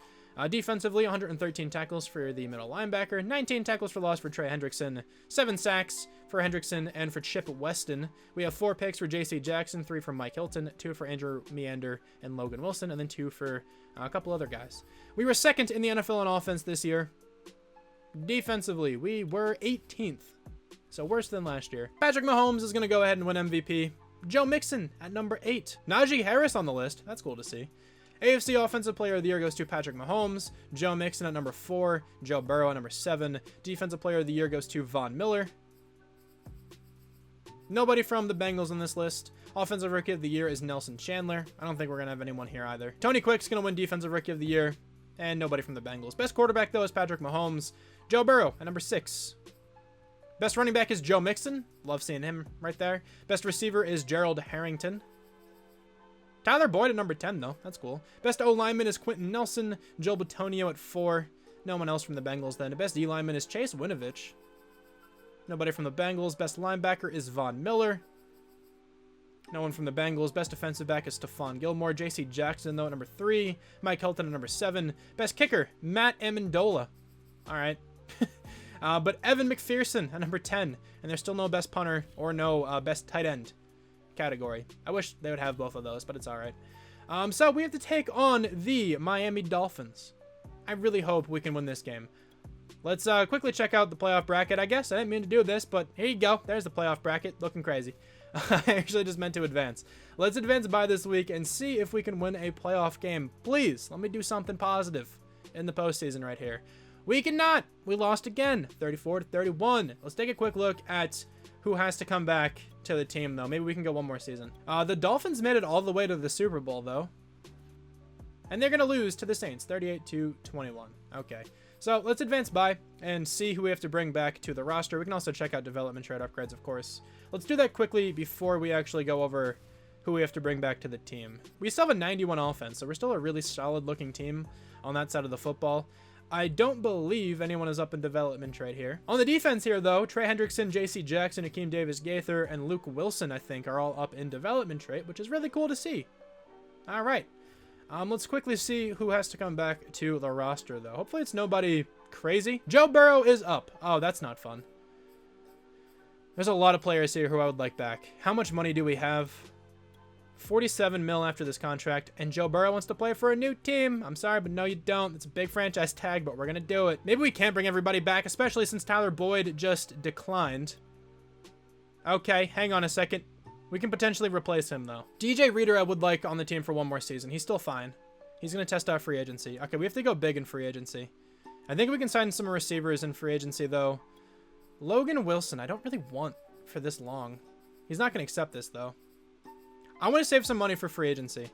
Defensively, 113 tackles for the middle linebacker, 19 tackles for loss for Trey Hendrickson, 7 sacks for Hendrickson and for Chip Weston. We have 4 picks for J.C. Jackson, 3 for Mike Hilton, 2 for Andrew Meander and Logan Wilson, and then 2 for a couple other guys. We were second in the NFL on offense this year. Defensively, we were 18th, so worse than last year. Patrick Mahomes is going to go ahead and win MVP. Joe Mixon at number 8. Najee Harris on the list. That's cool to see. AFC Offensive Player of the Year goes to Patrick Mahomes. Joe Mixon at number 4. Joe Burrow at number 7. Defensive Player of the Year goes to Von Miller. Nobody from the Bengals on this list. Offensive Rookie of the Year is Nelson Chandler. I don't think we're going to have anyone here either. Tony Quick's going to win Defensive Rookie of the Year. And nobody from the Bengals. Best quarterback, though, is Patrick Mahomes. Joe Burrow at number 6. Best running back is Joe Mixon. Love seeing him right there. Best receiver is Gerald Harrington. Tyler Boyd at number 10, though. That's cool. Best O-lineman is Quentin Nelson. Joe Betonio at 4. No one else from the Bengals, then. Best D-lineman is Chase Winovich. Nobody from the Bengals. Best linebacker is Von Miller. No one from the Bengals. Best defensive back is Stephon Gilmore. J.C. Jackson, though, at number 3. Mike Hilton at number 7. Best kicker, Matt Amendola. All right. But Evan McPherson at number 10. And there's still no best punter or no best tight end category. I wish they would have both of those, but it's all right. So we have to take on the Miami Dolphins. I really hope we can win this game. Let's quickly check out the playoff bracket, I guess. I didn't mean to do this, but here you go. There's the playoff bracket. Looking crazy. I actually just meant to advance. Let's advance by this week and see if we can win a playoff game. Please, let me do something positive in the postseason right here. We cannot. We lost again, 34-31. Let's take a quick look at who has to come back to the team, though. Maybe we can go one more season. The Dolphins made it all the way to the Super Bowl, though. And they're going to lose to the Saints, 38-21. Okay. So let's advance by and see who we have to bring back to the roster. We can also check out development trade upgrades, of course. Let's do that quickly before we actually go over who we have to bring back to the team. We still have a 91 offense, so we're still a really solid-looking team on that side of the football. I don't believe anyone is up in development trade here. On the defense here, though, Trey Hendrickson, J.C. Jackson, Akeem Davis-Gaither, and Luke Wilson, I think, are all up in development trade, which is really cool to see. All right. Let's quickly see who has to come back to the roster, though. Hopefully it's nobody crazy. Joe Burrow is up. Oh, that's not fun. There's a lot of players here who I would like back. How much money do we have? 47 mil after this contract, and Joe Burrow wants to play for a new team. I'm sorry, but no, you don't. It's a big franchise tag, but we're going to do it. Maybe we can't bring everybody back, especially since Tyler Boyd just declined. Okay, hang on a second. We can potentially replace him, though. DJ Reader I would like on the team for one more season. He's still fine. He's going to test out free agency. Okay, we have to go big in free agency. I think we can sign some receivers in free agency, though. Logan Wilson, I don't really want for this long. He's not going to accept this, though. I want to save some money for free agency.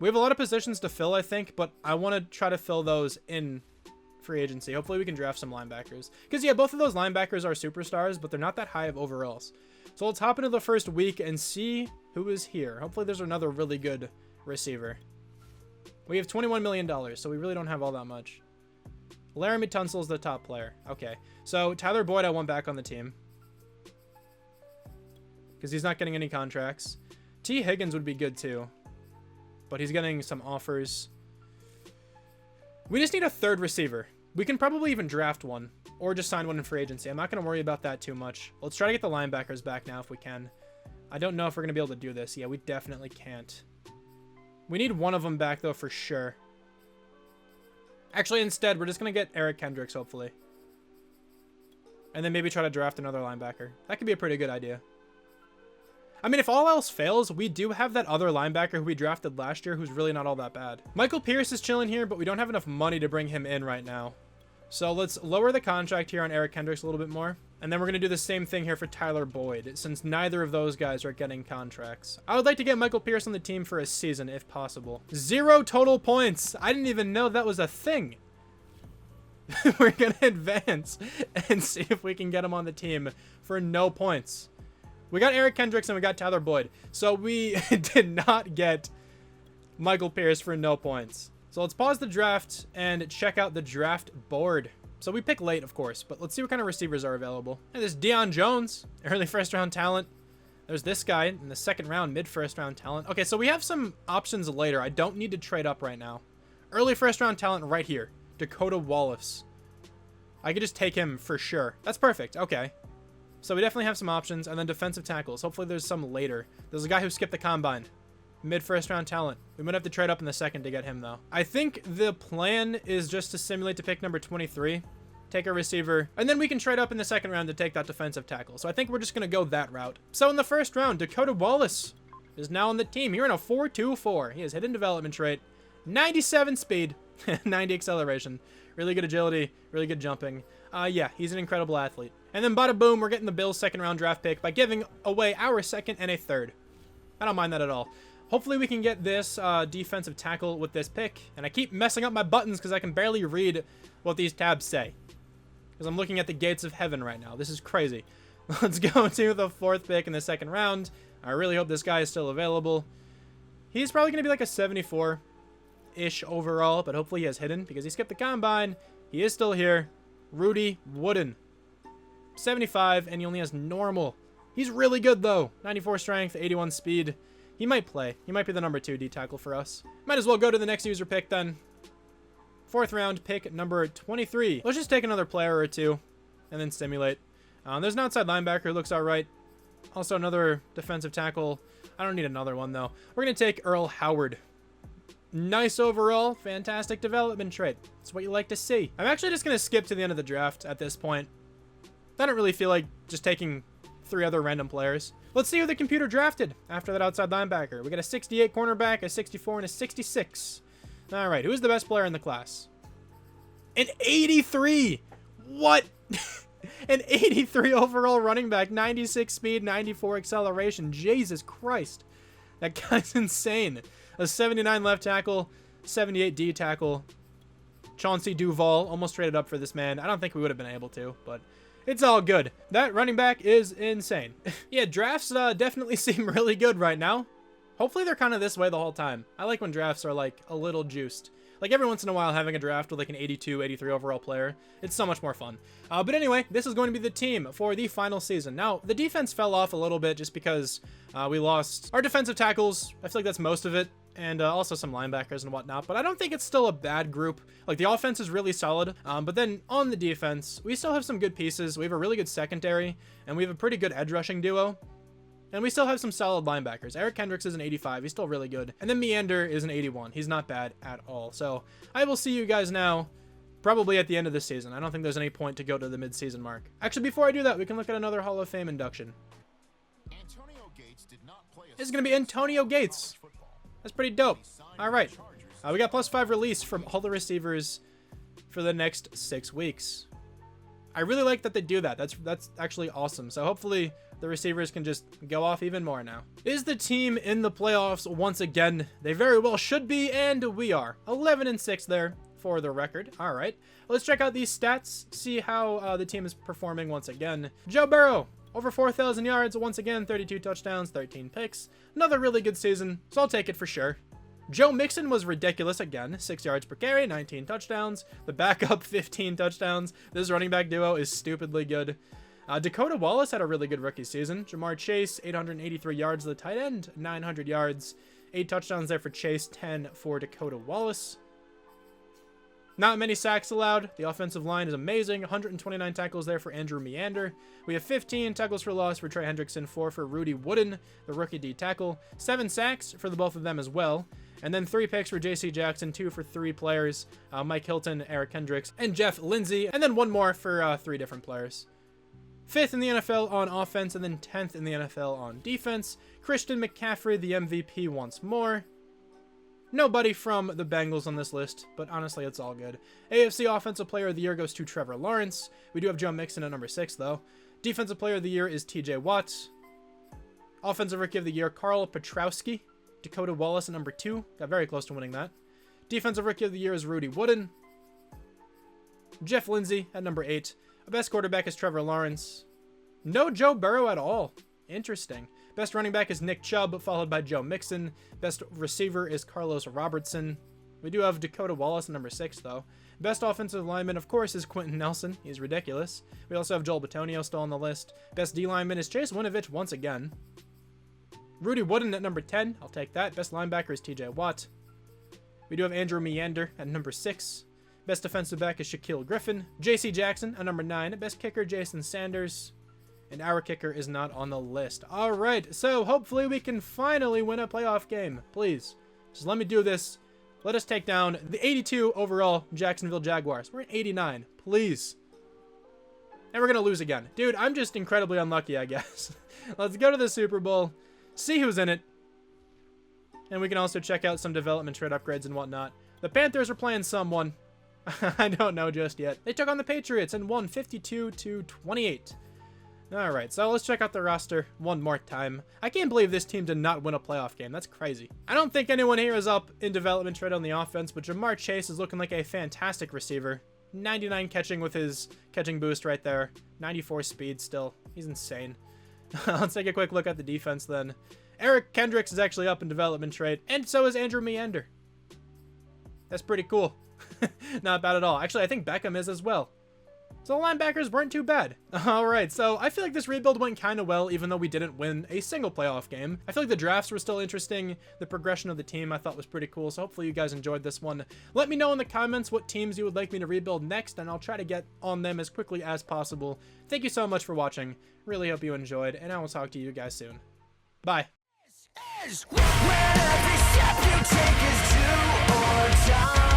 We have a lot of positions to fill, I think, but I want to try to fill those in free agency. Hopefully we can draft some linebackers. Because, yeah, both of those linebackers are superstars, but they're not that high of overalls. So let's hop into the first week and see who is here. Hopefully there's another really good receiver. We have $21 million, so we really don't have all that much. Laramie Tunsil's the top player. Okay, so Tyler Boyd I want back on the team, because he's not getting any contracts. T. Higgins would be good too, but he's getting some offers. We just need a third receiver. We can probably even draft one or just sign one in free agency. I'm not going to worry about that too much. Let's try to get the linebackers back now if we can. I don't know if we're going to be able to do this. Yeah, we definitely can't. We need one of them back, though, for sure. Actually, instead, we're just going to get Eric Kendricks, hopefully. And then maybe try to draft another linebacker. That could be a pretty good idea. I mean, if all else fails, we do have that other linebacker who we drafted last year who's really not all that bad. Michael Pierce is chilling here, but we don't have enough money to bring him in right now. So let's lower the contract here on Eric Kendricks a little bit more. And then we're going to do the same thing here for Tyler Boyd, since neither of those guys are getting contracts. I would like to get Michael Pierce on the team for a season, if possible. 0 total points. I didn't even know that was a thing. We're going to advance and see if we can get him on the team for no points. We got Eric Hendrickson, we got Tyler Boyd. So we did not get Michael Pierce for no points. So let's pause the draft and check out the draft board. So we pick late, of course, but let's see what kind of receivers are available. And there's Deion Jones, early first-round talent. There's this guy in the second round, mid-first-round talent. Okay, so we have some options later. I don't need to trade up right now. Early first-round talent right here, Dakota Wallace. I could just take him for sure. That's perfect. Okay. So we definitely have some options. And then defensive tackles. Hopefully there's some later. There's a guy who skipped the combine. Mid-first-round talent. We might have to trade up in the second to get him, though. I think the plan is just to simulate to pick number 23, take a receiver, and then we can trade up in the second round to take that defensive tackle. So I think we're just going to go that route. So in the first round, Dakota Wallace is now on the team. Here in a 4.24. He has hidden development trait, 97 speed, 90 acceleration, really good agility, really good jumping. Yeah, he's an incredible athlete. And then bada boom, we're getting the Bills' second-round draft pick by giving away our second and a third. I don't mind that at all. Hopefully we can get this defensive tackle with this pick. And I keep messing up my buttons because I can barely read what these tabs say. Because I'm looking at the gates of heaven right now. This is crazy. Let's go to the 4th pick in the second round. I really hope this guy is still available. He's probably going to be like a 74-ish overall. But hopefully he has hidden because he skipped the combine. He is still here. Rudy Wooden. 75 and he only has normal. He's really good though. 94 strength, 81 speed. He might play. He might be the number 2 D tackle for us. Might as well go to the next user pick then. 4th round pick number 23. Let's just take another player or two and then simulate. There's an outside linebacker who looks all right. Also another defensive tackle. I don't need another one though. We're going to take Earl Howard. Nice overall. Fantastic development trait. That's what you like to see. I'm actually just going to skip to the end of the draft at this point. I don't really feel like just taking 3 other random players. Let's see who the computer drafted after that outside linebacker. We got a 68 cornerback, a 64, and a 66. All right, who's the best player in the class? An 83! What? An 83 overall running back, 96 speed, 94 acceleration. Jesus Christ. That guy's insane. A 79 left tackle, 78 D tackle. Chauncey Duvall almost traded up for this man. I don't think we would have been able to, but it's all good. That running back is insane. Yeah, drafts definitely seem really good right now. Hopefully they're kind of this way the whole time. I like when drafts are like a little juiced. Like every once in a while having a draft with like an 82, 83 overall player. It's so much more fun. But anyway, this is going to be the team for the final season. Now, the defense fell off a little bit just because we lost our defensive tackles. I feel like that's most of it. And also some linebackers and whatnot. But I don't think it's still a bad group. Like, the offense is really solid. But then on the defense, we still have some good pieces. We have a really good secondary. And we have a pretty good edge rushing duo. And we still have some solid linebackers. Eric Hendricks is an 85. He's still really good. And then Meander is an 81. He's not bad at all. So I will see you guys now probably at the end of the season. I don't think there's any point to go to the mid-season mark. Actually, before I do that, we can look at another Hall of Fame induction. Antonio Gates did not play a This is going to be Antonio Gates. That's pretty dope. All right. We got +5 release from all the receivers for the next 6 weeks. I really like that they do that. That's actually awesome. So hopefully the receivers can just go off even more now. Is the team in the playoffs once again? They very well should be, and we are. 11-6 there for the record. All right. Let's check out these stats, see how the team is performing once again. Joe Burrow, over 4,000 yards, once again, 32 touchdowns, 13 picks. Another really good season, so I'll take it for sure. Joe Mixon was ridiculous again, 6 yards per carry, 19 touchdowns. The backup, 15 touchdowns. This running back duo is stupidly good. Dakota Wallace had a really good rookie season. Jamar Chase, 883 yards to the tight end, 900 yards. 8 touchdowns there for Chase, 10 for Dakota Wallace. Not many sacks allowed. The offensive line is amazing. 129 tackles there for Andrew Meander. We have 15 tackles for loss for Trey Hendrickson, 4 for Rudy Wooden, the rookie D tackle. 7 sacks for the both of them as well. And then 3 picks for J.C. Jackson, 2 for 3 players. Mike Hilton, Eric Hendricks, and Jeff Lindsay. And then 1 more for 3 different players. 5th in the NFL on offense, and then 10th in the NFL on defense. Christian McCaffrey, the MVP once more. Nobody from the Bengals on this list, but honestly, it's all good. AFC Offensive Player of the Year goes to Trevor Lawrence. We do have Joe Mixon at number 6, though. Defensive Player of the Year is TJ Watt. Offensive Rookie of the Year, Carl Petrowski. Dakota Wallace at number 2. Got very close to winning that. Defensive Rookie of the Year is Rudy Wooden. Jeff Lindsay at number 8. Best quarterback is Trevor Lawrence. No Joe Burrow at all. Interesting. Best running back is Nick Chubb, followed by Joe Mixon. Best receiver is Carlos Robertson. We do have Dakota Wallace at number 6, though. Best offensive lineman, of course, is Quentin Nelson. He's ridiculous. We also have Joel Betonio still on the list. Best D lineman is Chase Winovich once again. Rudy Wooden at number 10. I'll take that. Best linebacker is TJ Watt. We do have Andrew Meander at number 6. Best defensive back is Shaquille Griffin. J.C. Jackson at number 9. Best kicker, Jason Sanders. And our kicker is not on the list. All right, so hopefully we can finally win a playoff game. Please, just let me do this. Let us take down the 82 overall Jacksonville Jaguars. We're at 89, please. And we're going to lose again. Dude, I'm just incredibly unlucky, I guess. Let's go to the Super Bowl, see who's in it. And we can also check out some development trade upgrades and whatnot. The Panthers are playing someone. I don't know just yet. They took on the Patriots and won 52-28. All right, so let's check out the roster one more time. I can't believe this team did not win a playoff game. That's crazy. I don't think anyone here is up in development trade on the offense, but Jamar Chase is looking like a fantastic receiver. 99 catching with his catching boost right there. 94 speed still. He's insane. Let's take a quick look at the defense then. Eric Kendricks is actually up in development trade, and so is Andrew Meander. That's pretty cool. Not bad at all. Actually, I think Beckham is as well. So the linebackers weren't too bad. All right, so I feel like this rebuild went kind of well, even though we didn't win a single playoff game. I feel like the drafts were still interesting. The progression of the team I thought was pretty cool, so hopefully you guys enjoyed this one. Let me know in the comments what teams you would like me to rebuild next, and I'll try to get on them as quickly as possible. Thank you so much for watching. Really hope you enjoyed, and I will talk to you guys soon. Bye. Where every step you take is do or die.